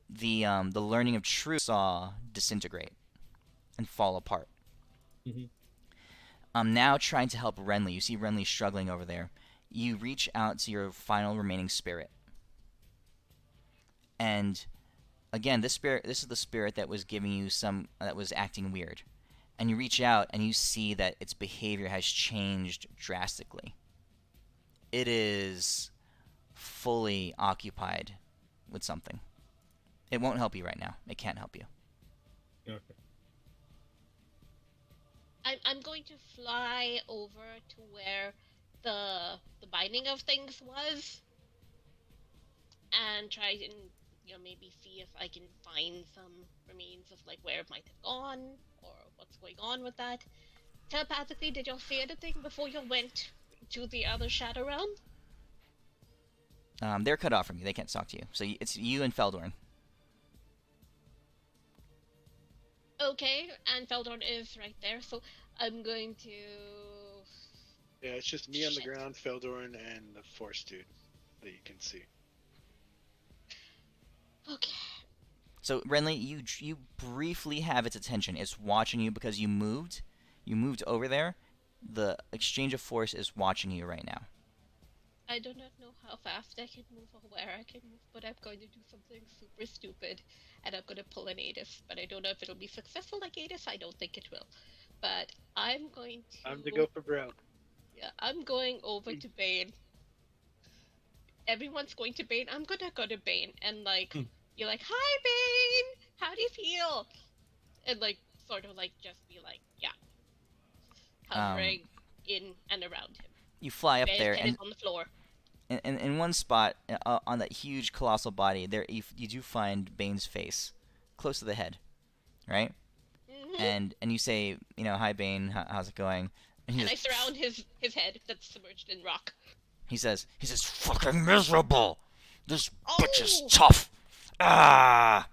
The learning of truth saw disintegrate and fall apart. Mm-hmm. I'm now trying to help Renly. You see Renly struggling over there. You reach out to your final remaining spirit, and again, this is the spirit that was giving you that was acting weird. And you reach out and you see that its behavior has changed drastically. It is fully occupied with something. It won't help you right now. It can't help you. Okay. I'm going to fly over to where the binding of things was, and try and maybe see if I can find some remains of like where it might have gone or what's going on with that. Telepathically, did y'all see anything before you went to the other shadow realm? They're cut off from you. They can't talk to you. So it's you and Feldorn. Okay, and Feldorn is right there, so I'm going to. Yeah, it's just me on the Shit. ground, Feldorn, and the Force dude that you can see. Okay. So Renly, you briefly have its attention. It's watching you because you moved. You moved over there. The exchange of force is watching you right now. I do not know how fast I can move or where I can move, but I'm going to do something super stupid, and I'm going to pull an Adis. But I don't know if it'll be successful like Adis. I don't think it will. But I'm going to. I'm to go for broke. Yeah, I'm going over to Bane. Everyone's going to Bane. I'm gonna go to Bane and like be like, "Hi, Bane. How do you feel?" And like sort of like just be like, yeah, hovering in and around him. You fly up Bane's there, head and is on the floor. in one spot on that huge colossal body, there you do find Bane's face, close to the head, right? Mm-hmm. And you say, "Hi Bane, how's it going?" And And I surround his head that's submerged in rock. he says, "Fucking miserable. This bitch is Oh! tough. Ah."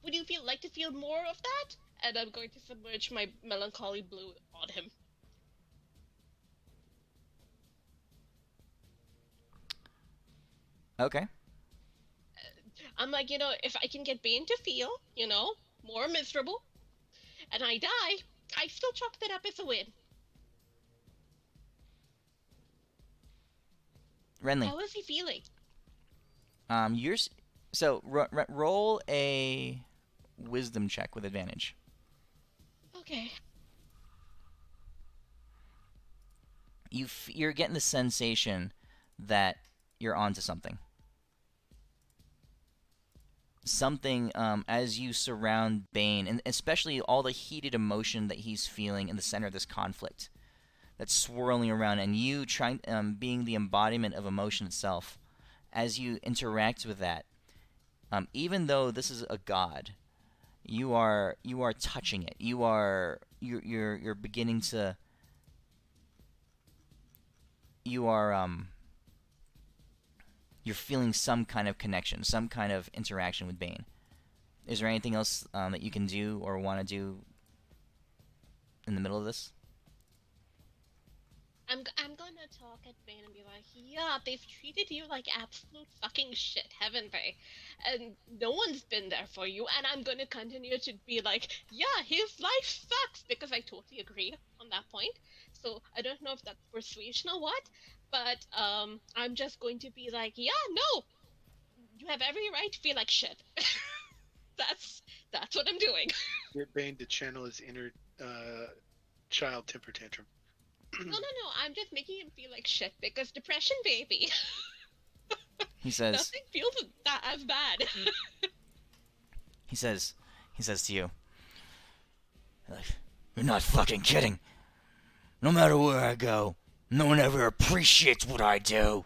Would you like to feel more of that? And I'm going to submerge my melancholy blue on him. Okay. I'm like, if I can get Bane to feel, more miserable, and I die, I still chalk that up as a win. Renly, How is he feeling? roll a wisdom check with advantage. Okay. You're getting the sensation that you're onto something. Something as you surround Bane, and especially all the heated emotion that he's feeling in the center of this conflict that's swirling around, and you trying being the embodiment of emotion itself. As you interact with that, even though this is a god, you are touching it. You're beginning to you're feeling some kind of connection, some kind of interaction with Bane. Is there anything else that you can do or want to do in the middle of this? I'm gonna talk at Bane and be like, yeah, they've treated you like absolute fucking shit, haven't they? And no one's been there for you, and I'm gonna continue to be like, yeah, his life sucks, because I totally agree on that point. So I don't know if that's persuasion or what, but I'm just going to be like, yeah, no, you have every right to feel like shit. that's what I'm doing. Get Bane to channel his inner child temper tantrum. No, I'm just making him feel like shit because depression, baby. He says. Nothing feels that as bad. He says to you, "You're not fucking kidding. No matter where I go, no one ever appreciates what I do."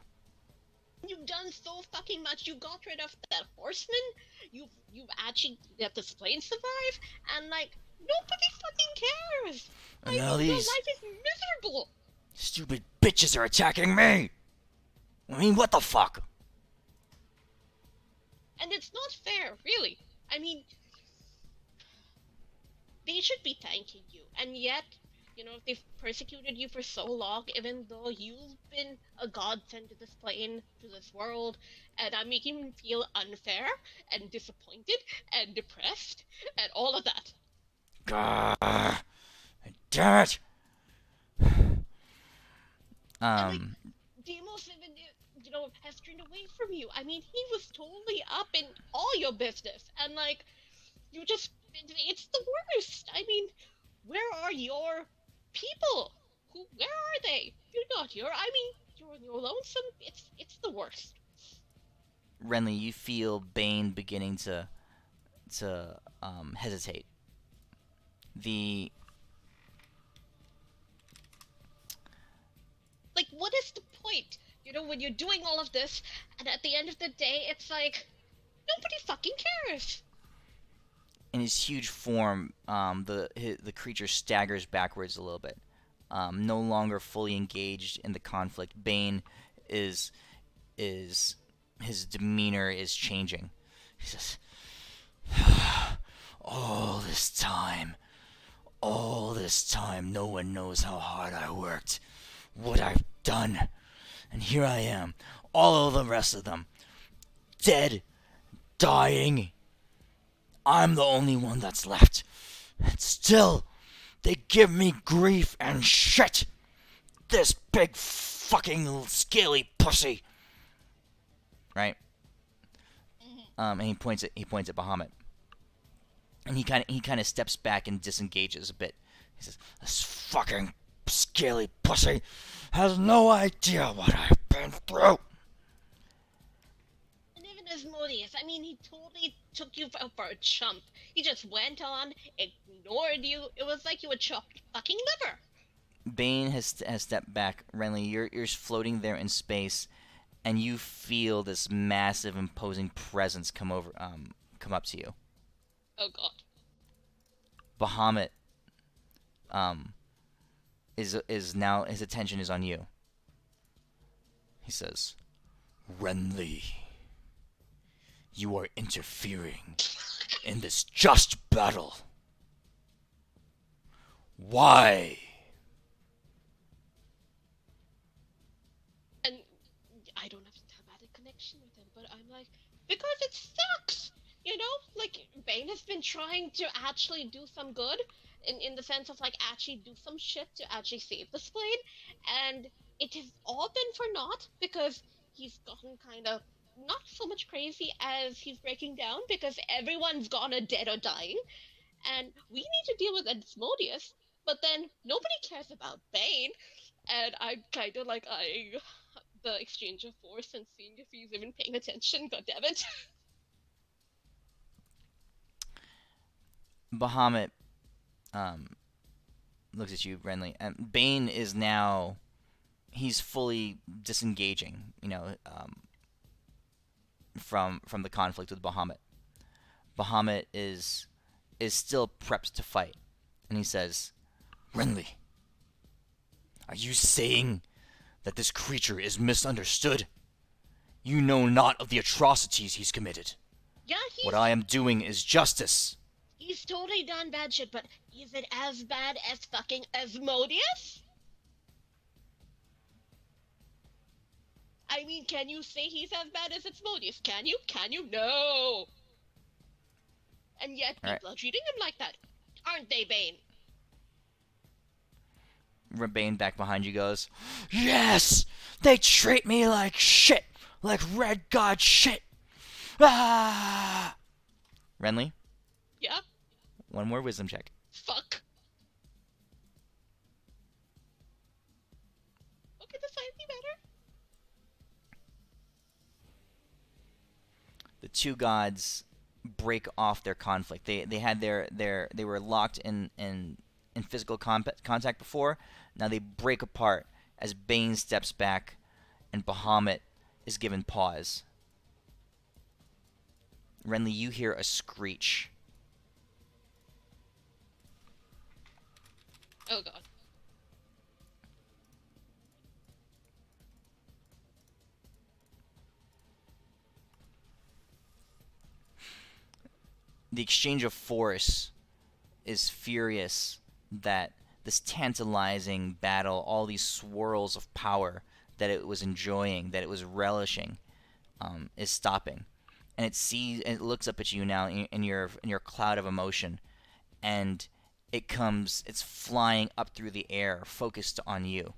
You've done so fucking much. You got rid of that horseman. You've actually let this plane survive, and like nobody fucking cares. And now your these life is miserable. stupid bitches are attacking me. I mean, what the fuck? And it's not fair, really. I mean, they should be thanking you, and yet, you know, they've persecuted you for so long, even though you've been a godsend to this plane, to this world, and I'm making them feel unfair and disappointed and depressed and all of that. God damn it. And like, Demos even, you know, has turned away from you. I mean, he was totally up in all your business, and like, you just, it's the worst. I mean, where are your people? Where are they? You're not here. I mean, you're on your lonesome. It's the worst. Renly, you feel Bane beginning to hesitate. Like, what is the point? You know, when you're doing all of this, and at the end of the day, it's like, nobody fucking cares. In his huge form, the creature staggers backwards a little bit, no longer fully engaged in the conflict. Bane is his demeanor is changing. He says, all this time, no one knows how hard I worked, what I've done, and here I am, all of the rest of them, dead, dying. I'm the only one that's left, and still, they give me grief and shit. This big fucking scaly pussy. Right? And he points at Bahamut. And he kind of steps back and disengages a bit. He says, "This fucking scaly pussy has no idea what I've been through." And even Asmodeus, I mean, he totally took you for a chump. He just went on, ignored you. It was like you had chopped fucking liver. Bane has stepped back. Renly, you're floating there in space, and you feel this massive, imposing presence come up to you. Oh god. Bahamut is now, his attention is on you. He says, "Renly, you are interfering in this just battle. Why?" And I don't have a thematic connection with him, but I'm like, because it sucks! You know, like, Bane has been trying to actually do some good, in the sense of like actually do some shit to actually save this plane, and it has all been for naught because he's gotten kind of not so much crazy as he's breaking down because everyone's gone or dead or dying, and we need to deal with Asmodeus, but then nobody cares about Bane, and I'm kind of like eyeing the exchange of force and seeing if he's even paying attention. God damn it! Bahamut looks at you, Renly, and Bane is now he's fully disengaging. From the conflict with Bahamut. Bahamut is still prepped to fight, and he says, "Renly, are you saying that this creature is misunderstood? You know not of the atrocities he's committed. Yeah, What I am doing is justice." he's totally done bad shit, but is it as bad as fucking Asmodeus? I mean, can you say he's as bad as Asmodeus? Can you? Can you? No. And yet All right. people are treating him like that, aren't they, Bane? Bane back behind you goes, "Yes! They treat me like shit! Like Red God shit! Ah!" Renly, Yeah. one more wisdom check. Fuck. Okay, that's slightly better. The two gods break off their conflict. They had they were locked in physical contact before. Now they break apart as Bane steps back and Bahamut is given pause. Renly, you hear a screech. Oh god. The exchange of force is furious that this tantalizing battle, all these swirls of power that it was enjoying, that it was relishing, is stopping, and it looks up at you now in your cloud of emotion, and it's flying up through the air, focused on you.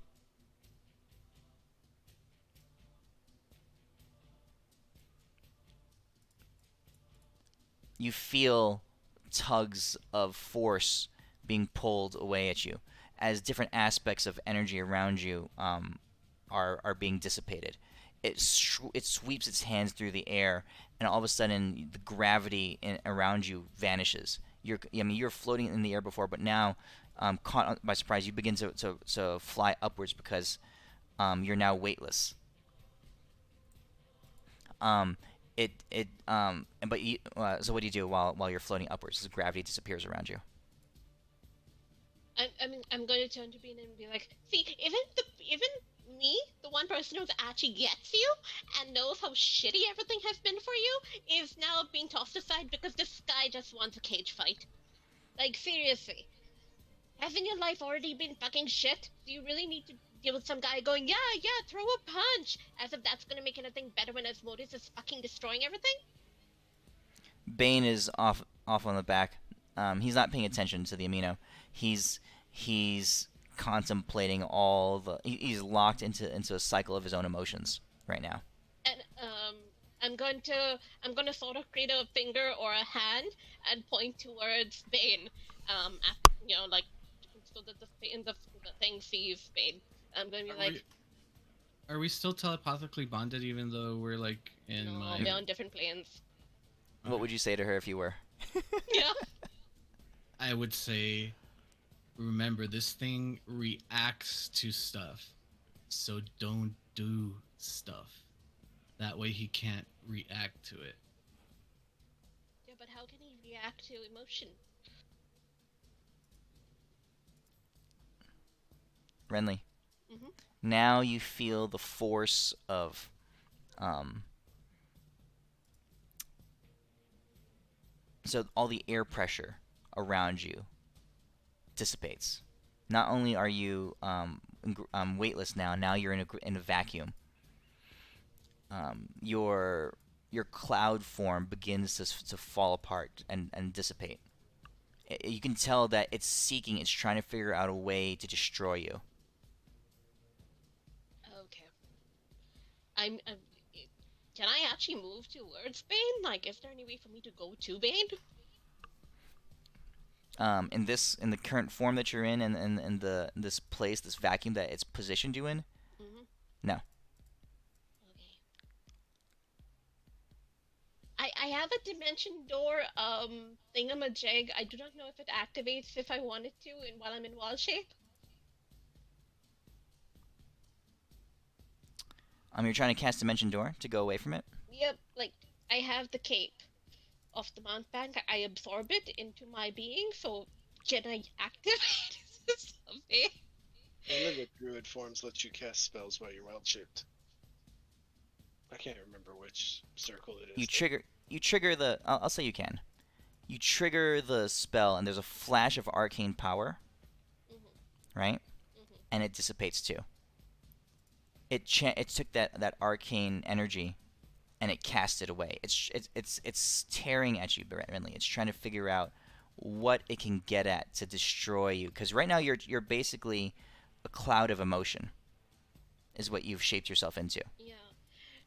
You feel tugs of force being pulled away at you as different aspects of energy around you are being dissipated. It sweeps its hands through the air, and all of a sudden the gravity around you vanishes. You're floating in the air before, but now, caught by surprise, you begin to fly upwards because you're now weightless. Um, but so what do you do while you're floating upwards as gravity disappears around you? I'm going to turn to Bean and be like, see, even me, the one person who actually gets you and knows how shitty everything has been for you, is now being tossed aside because this guy just wants a cage fight. Like, seriously. Hasn't your life already been fucking shit? Do you really need to deal with some guy going, yeah, throw a punch, as if that's gonna make anything better when Asmodeus is fucking destroying everything? Bane is off on the back. He's not paying attention to the amino. He's contemplating all he's locked into a cycle of his own emotions right now. And I'm gonna sort of create a finger or a hand and point towards Bane. Like so that the thing sees Bane. I'm gonna be like, Are we still telepathically bonded even though we're like in no, my? we're on different planes. What would you say to her if you were? Yeah. I would say, remember, this thing reacts to stuff, so don't do stuff. That way he can't react to it. Yeah, but how can he react to emotion? Renly, Mm-hmm. now you feel the force of um, so all the air pressure around you dissipates. Not only are you weightless now, now you're in a vacuum. Your cloud form begins to fall apart and dissipate. You can tell that it's seeking, it's trying to figure out a way to destroy you. Okay. I'm. Can I actually move towards Bane? Like, is there any way for me to go to Bane? In the current form that you're in this place, this vacuum that it's positioned you in, Mm-hmm. no. Okay. I have a dimension door thingamajig. I do not know if it activates if I wanted to and while I'm in wall shape. You're trying to cast Dimension Door to go away from it. Yep, like I have the cape of the mountebank. I absorb it into my being, so can I activate something? Only the druid forms let you cast spells while you're wild shaped. I can't remember which circle it is. You trigger the. I'll say you can. You trigger the spell, and there's a flash of arcane power, right? And it dissipates too. It took that arcane energy, and it cast it away. It's tearing at you, Renly. It's trying to figure out what it can get at to destroy you. Because right now you're basically a cloud of emotion, is what you've shaped yourself into. Yeah.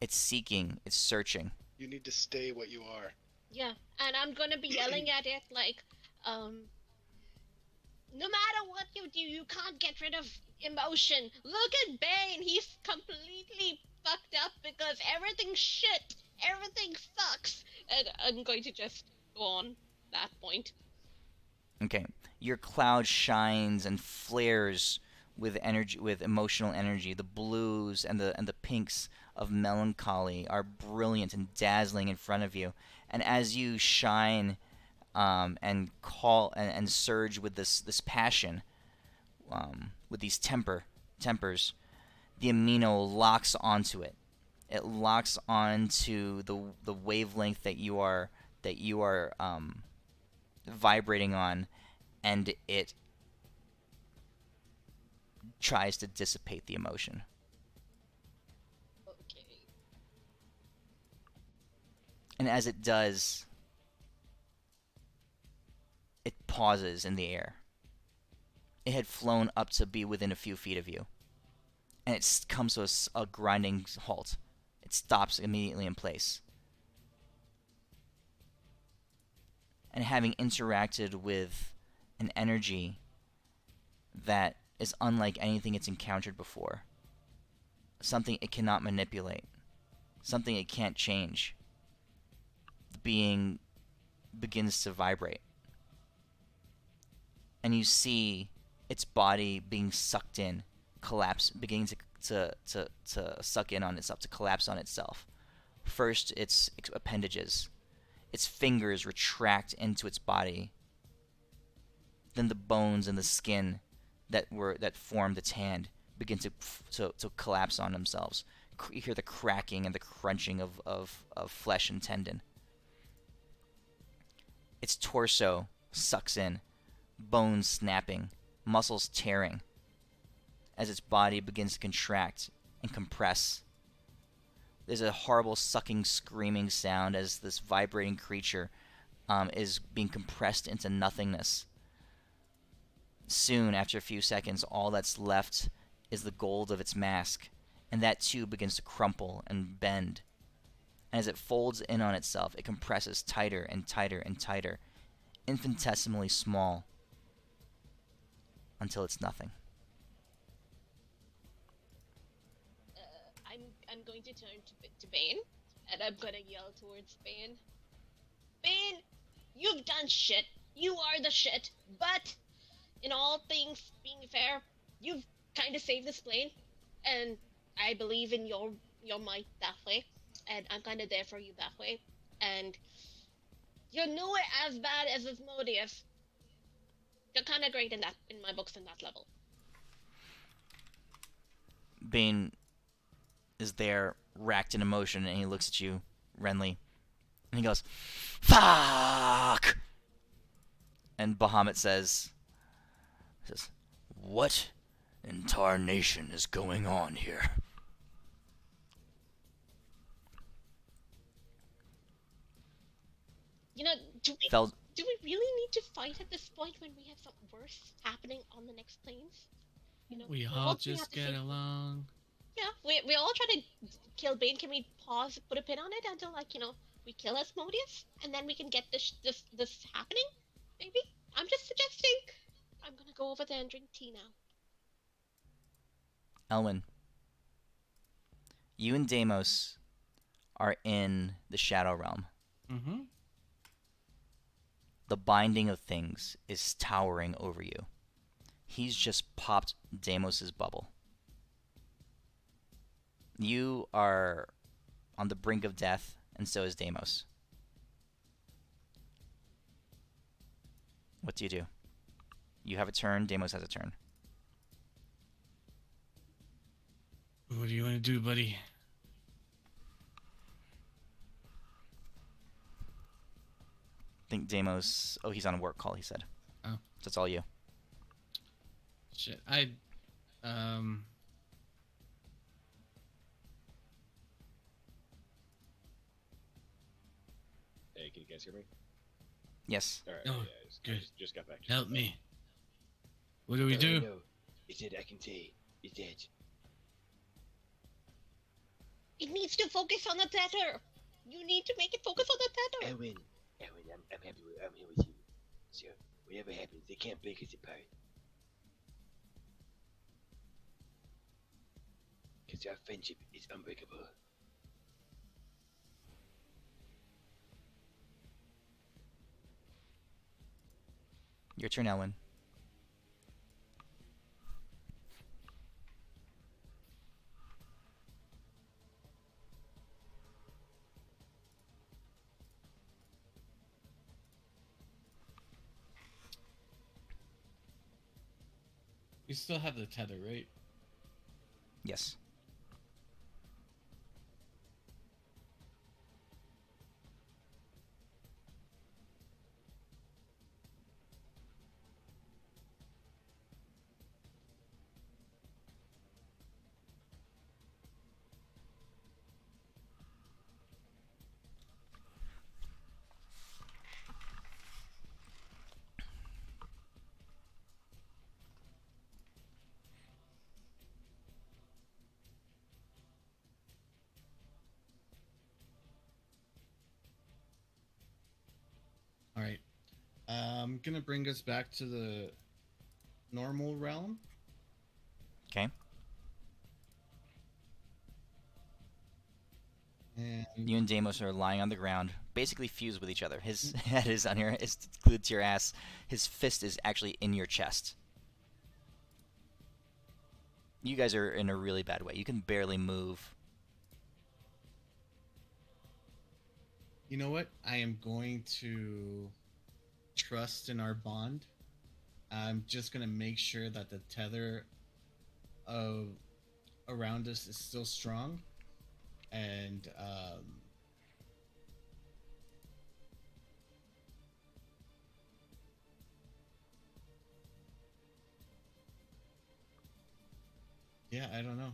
It's seeking. It's searching. You need to stay what you are. Yeah, and I'm gonna be yelling at it like, no matter what you do, you can't get rid of emotion. Look at Bane, he's completely fucked up because everything's shit. Everything sucks. And I'm going to just go on that point. Okay. Your cloud shines and flares with energy, with emotional energy. The blues and the pinks of melancholy are brilliant and dazzling in front of you. And as you shine and call and surge with this passion, with these tempers, the amino locks onto it. It locks onto the wavelength that you are vibrating on, and it tries to dissipate the emotion. Okay. And as it does, it pauses in the air. It had flown up to be within a few feet of you, and it comes to a grinding halt. It stops immediately in place. And having interacted with an energy that is unlike anything it's encountered before, something it cannot manipulate, something it can't change, the being begins to vibrate. And you see its body being sucked in, beginning to suck in on itself, to collapse on itself. First, its appendages, its fingers retract into its body. Then the bones and the skin that formed its hand begin to collapse on themselves. You hear the cracking and the crunching of flesh and tendon. Its torso sucks in, bones snapping, muscles tearing, as its body begins to contract and compress. There's a horrible sucking, screaming sound as this vibrating creature is being compressed into nothingness. Soon, after a few seconds, all that's left is the gold of its mask, and that too begins to crumple and bend. And as it folds in on itself, it compresses tighter and tighter and tighter, infinitesimally small, until it's nothing. I'm going to turn to Bane, and I'm gonna yell towards Bane. Bane, you've done shit. You are the shit. But in all things being fair, you've kind of saved this plane, and I believe in your might that way, and I'm kind of there for you that way. And you're nowhere as bad as Asmodeus. You're kind of great in my books in that level. Bane is there, racked in emotion, and he looks at you, Renly, and he goes, "Fuck!" And Bahamut says, "What in tarnation is going on here?" You know, Do we really need to fight at this point when we have something worse happening on the next planes? You know, We we're all all coming just at the get same. along. Yeah, we all try to kill Bane. Can we pause, put a pin on it until we kill Asmodeus, and then we can get this happening? Maybe. I'm just suggesting. I'm gonna go over there and drink tea now. Elwin, you and Deimos are in the Shadow Realm. Mm-hmm. The binding of things is towering over you. He's just popped Deimos' bubble. You are on the brink of death, and so is Deimos. What do? You have a turn, Deimos has a turn. What do you want to do, buddy? I think Deimos... Oh, he's on a work call, he said. Oh. So it's all you. Shit, Hey, can you guys hear me? Yes. All right. Oh, I good. just got back. Help me. What do we do? No, it's that I can say. It's that. It needs to focus on the tether. You need to make it focus on the tether. Elwin, I'm happy. I'm here with you. So whatever happens, they can't break us apart. Because our friendship is unbreakable. Your turn, Elwin. We still have the tether, right? Yes. All right. I'm gonna bring us back to the normal realm. Okay. And You and Deimos are lying on the ground, basically fused with each other. His head is on your, is glued to your ass. His fist is actually in your chest. You guys are in a really bad way. You can barely move. you know what? I am going to trust in our bond. I'm just gonna make sure that the tether of around us is still strong, and yeah, I don't know.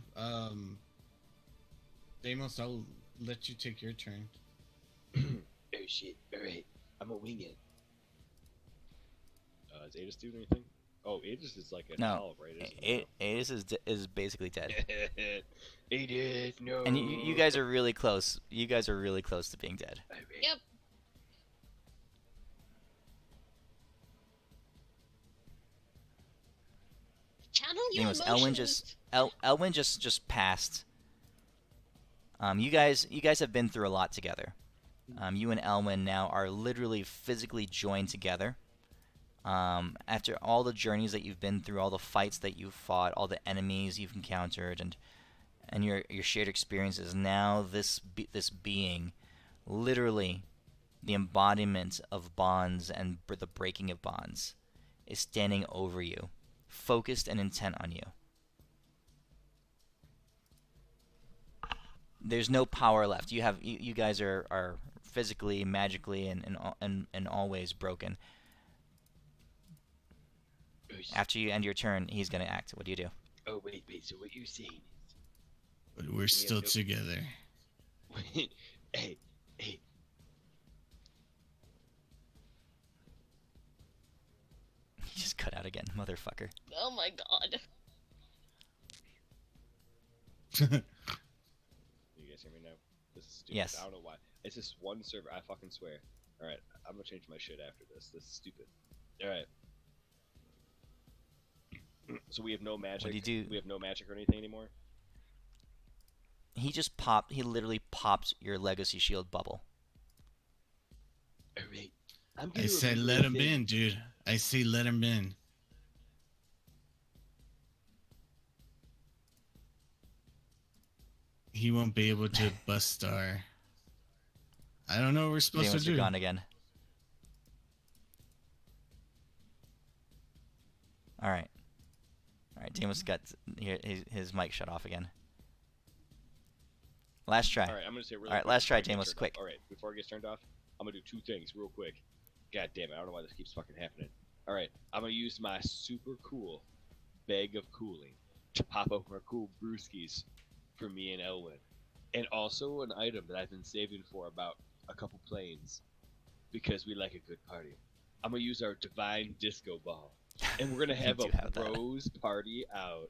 Deimos, I'll let you take your turn. Oh shit! All right, I'm a wing it. Is Adis doing anything? Oh, Adis is like a No. elf, right? Isn't he? Aedis is basically dead. Adis, no. And you guys are really close. You guys are really close to being dead. All right. Yep. Channel your Deimos, emotions. Elwin just passed. You guys have been through a lot together. You and Elwin now are literally physically joined together. After all the journeys that you've been through, all the fights that you've fought, all the enemies you've encountered, and your shared experiences, now this being, literally, the embodiment of bonds and the breaking of bonds, is standing over you, focused and intent on you. There's no power left. You guys are physically, magically, and always broken. After you end your turn, he's gonna act. What do you do? Oh wait. So what you're saying But we're still together. is, hey, out again, motherfucker. Oh my god. You guys hear me now? This is stupid. Yes. I don't know why. It's just one server. I fucking swear. All right, I'm gonna change my shit after this. This is stupid. All right. So we have no magic. What do you do? We have no magic or anything anymore. He literally popped your legacy shield bubble. All right. I'm I gonna said remember let a him thing. in, dude. I say let him in. He won't be able to bust our. I don't know what we're supposed Demons to are do. gone again. All right. Demos got his mic shut off again. Last try. All right, I'm gonna say it really All right, quick last before try, it gets Damos, turned quick. off. All right, before it gets turned off, I'm gonna do two things real quick. God damn it, I don't know why this keeps fucking happening. All right, I'm gonna use my super cool bag of cooling to pop open our cool brewskis for me and Elwin, and also an item that I've been saving for about a couple planes because we like a good party. I'm gonna use our divine disco ball, and we're gonna You have do a have that. bros party out.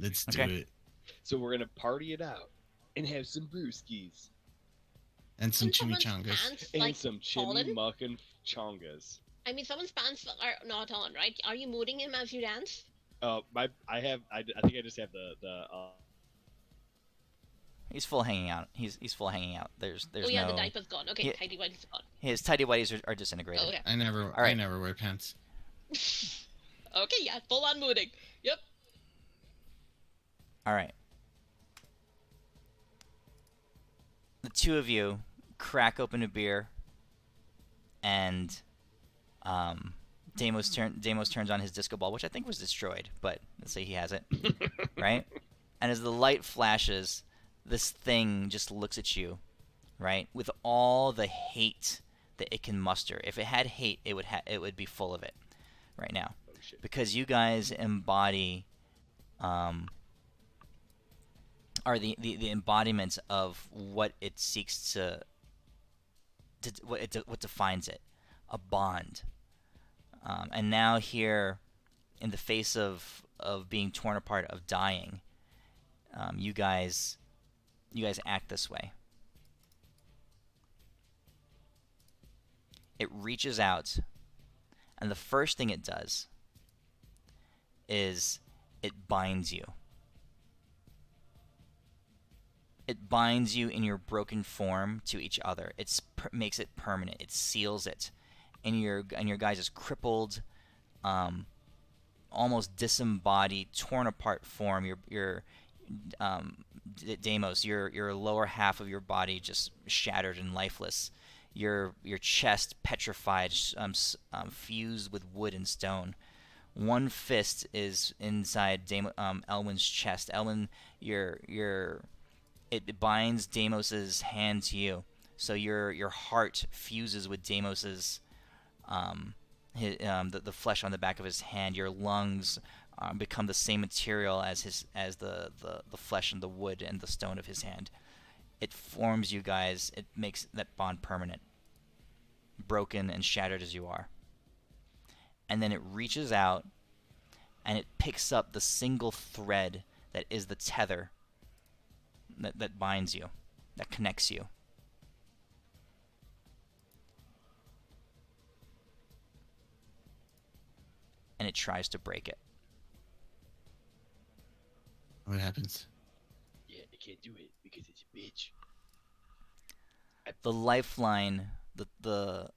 Let's do Okay. it. So we're gonna party it out and have some brewskis And some Isn't someone's chimichangas. pants, and like, some fallen? chimmy muckin' chongas. I mean, someone's pants are not on, right? Are you moving him as you dance? I think I just have the He's full hanging out. He's full hanging out. There's Oh yeah, no. the diaper's gone. Okay, Yeah. tidy whitey's gone. His tidy whities are disintegrated. Oh, okay. I never right. wear pants. Okay, yeah, full on moving. Yep. All right. The two of you crack open a beer, and Deimos turns on his disco ball, which I think was destroyed, but let's say he has it, right? And as the light flashes, this thing just looks at you, right, with all the hate that it can muster. If it had hate, it would be full of it right now, oh shit. because you guys embody are the embodiment of what it seeks to what defines it, a bond. And now here, in the face of being torn apart, of dying, you guys act this way. It reaches out, and the first thing it does is it binds you. It binds you in your broken form to each other. It makes it permanent. It seals it. And your guys' crippled, almost disembodied, torn apart form. Your Deimos, your lower half of your body just shattered and lifeless. Your chest petrified, fused with wood and stone. One fist is inside Elwin's chest. Elwin, it binds Deimos's hand to you, so your heart fuses with Deimos's the flesh on the back of his hand. Your lungs become the same material as the flesh and the wood and the stone of his hand. It forms you guys. It makes that bond permanent, broken and shattered as you are. And then it reaches out and it picks up the single thread that is the tether that binds you, that connects you. And it tries to break it. What happens? Yeah, I can't do it because it's a bitch. The lifeline, the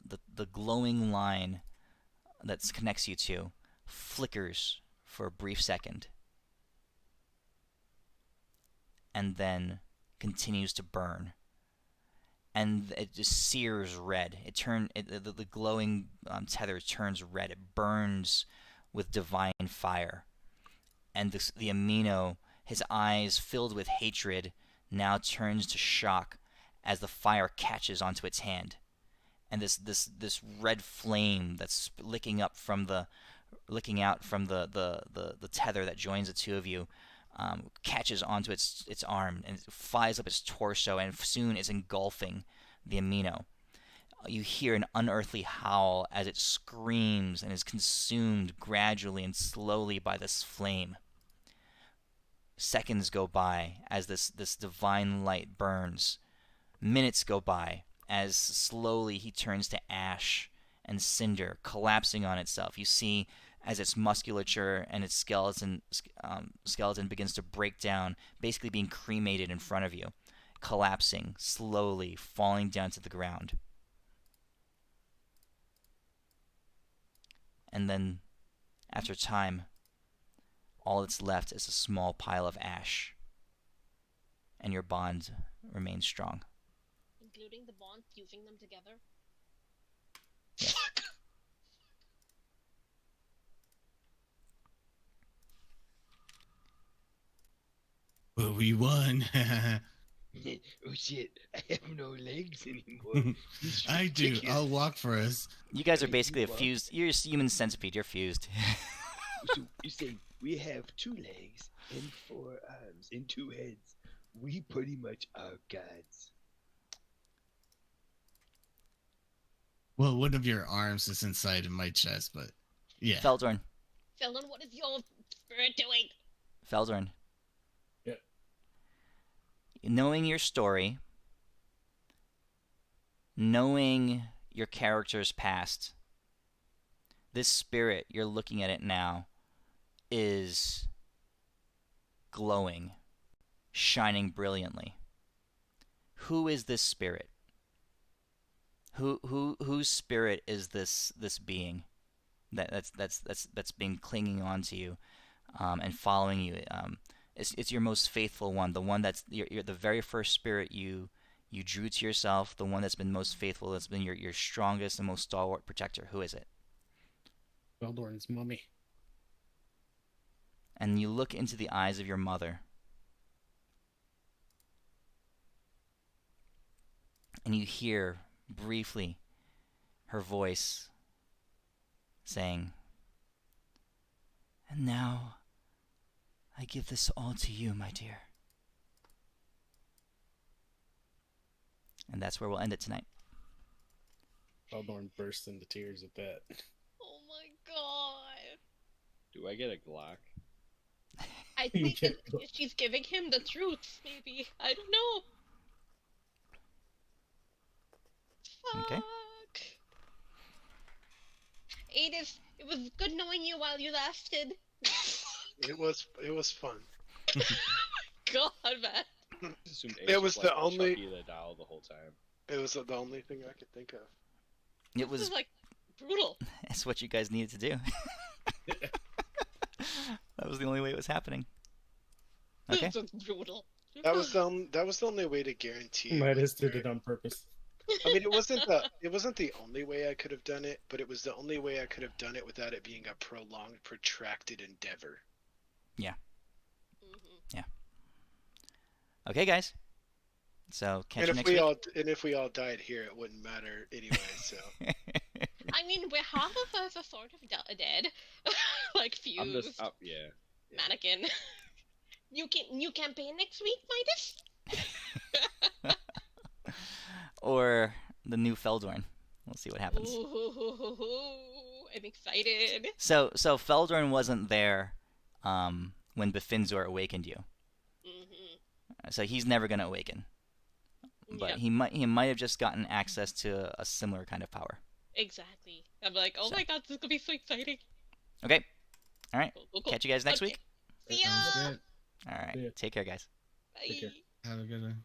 glowing line that connects you to, flickers for a brief second, and then continues to burn. And it just sears red. The glowing tether turns red. It burns with divine fire. And the amino, his eyes filled with hatred, now turns to shock as the fire catches onto its hand. And this red flame that's licking out from the tether that joins the two of you, catches onto its arm and it flies up its torso, and soon is engulfing the amino. You hear an unearthly howl as it screams and is consumed gradually and slowly by this flame. Seconds go by as this divine light burns. Minutes go by as slowly he turns to ash and cinder, collapsing on itself. You see as its musculature and its skeleton begins to break down, basically being cremated in front of you, collapsing, slowly falling down to the ground. And then, after time, all that's left is a small pile of ash, and your bond remains strong. Including the bond fusing them together. Yes. Well, we won. Oh shit, I have no legs anymore. This is I do. ridiculous. I'll walk for us. You guys are Hey, basically you a walk. fused. You're a human centipede. You're fused. So you say we have 2 legs and 4 arms and 2 heads. We pretty much are gods. Well, one of your arms is inside of my chest, but yeah. Feldorn. Sheldon, what is your spirit doing? Feldorn. Yep. Knowing your story, knowing your character's past, this spirit, you're looking at it now, is glowing, shining brilliantly. Who is this spirit? Whose spirit is this being that's been clinging on to you and following you? It's your most faithful one, the one that's you're the very first spirit you drew to yourself, the one that's been most faithful, that's been your strongest and most stalwart protector. Who is it? Feldorn's mummy. And you look into the eyes of your mother, and you hear briefly her voice saying, "And now I give this all to you, my dear." And that's where we'll end it tonight. Feldorn burst into tears at that. Oh my god. Do I get a Glock? I You think can't go. she's giving him the truth, maybe. I don't know. Okay. Fuck. It was good knowing you while you lasted. It was fun. God, man. Just assumed It Ace was like the only- Chucky the doll the whole time. It was the only thing I could think of. It This was is like brutal. It's what you guys needed to do. That was the only way it was happening. Okay. This is brutal. That was the only way to guarantee. Midas did it on purpose. I mean, it wasn't the only way I could have done it, but it was the only way I could have done it without it being a prolonged, protracted endeavor. Mhm. Okay, guys. So catch And you if next we week. if we all died here, it wouldn't matter anyway. So I mean, we're half of us are sort of dead, like I'm fused. just up, yeah. Mannequin. New campaign next week, Midas? Or the new Feldorn. We'll see what happens. Ooh, I'm excited. So Feldorn wasn't there when Befinzor awakened you. Mm-hmm. So he's never gonna awaken. But Yep, he might have just gotten access to a similar kind of power. exactly. I'm like, oh So. my god, this is gonna be so exciting. Okay. All right. Cool. Catch you guys next Okay. week. See ya. Sounds good. All right. Yeah. Take care, guys. Bye. Take care. Have a good one.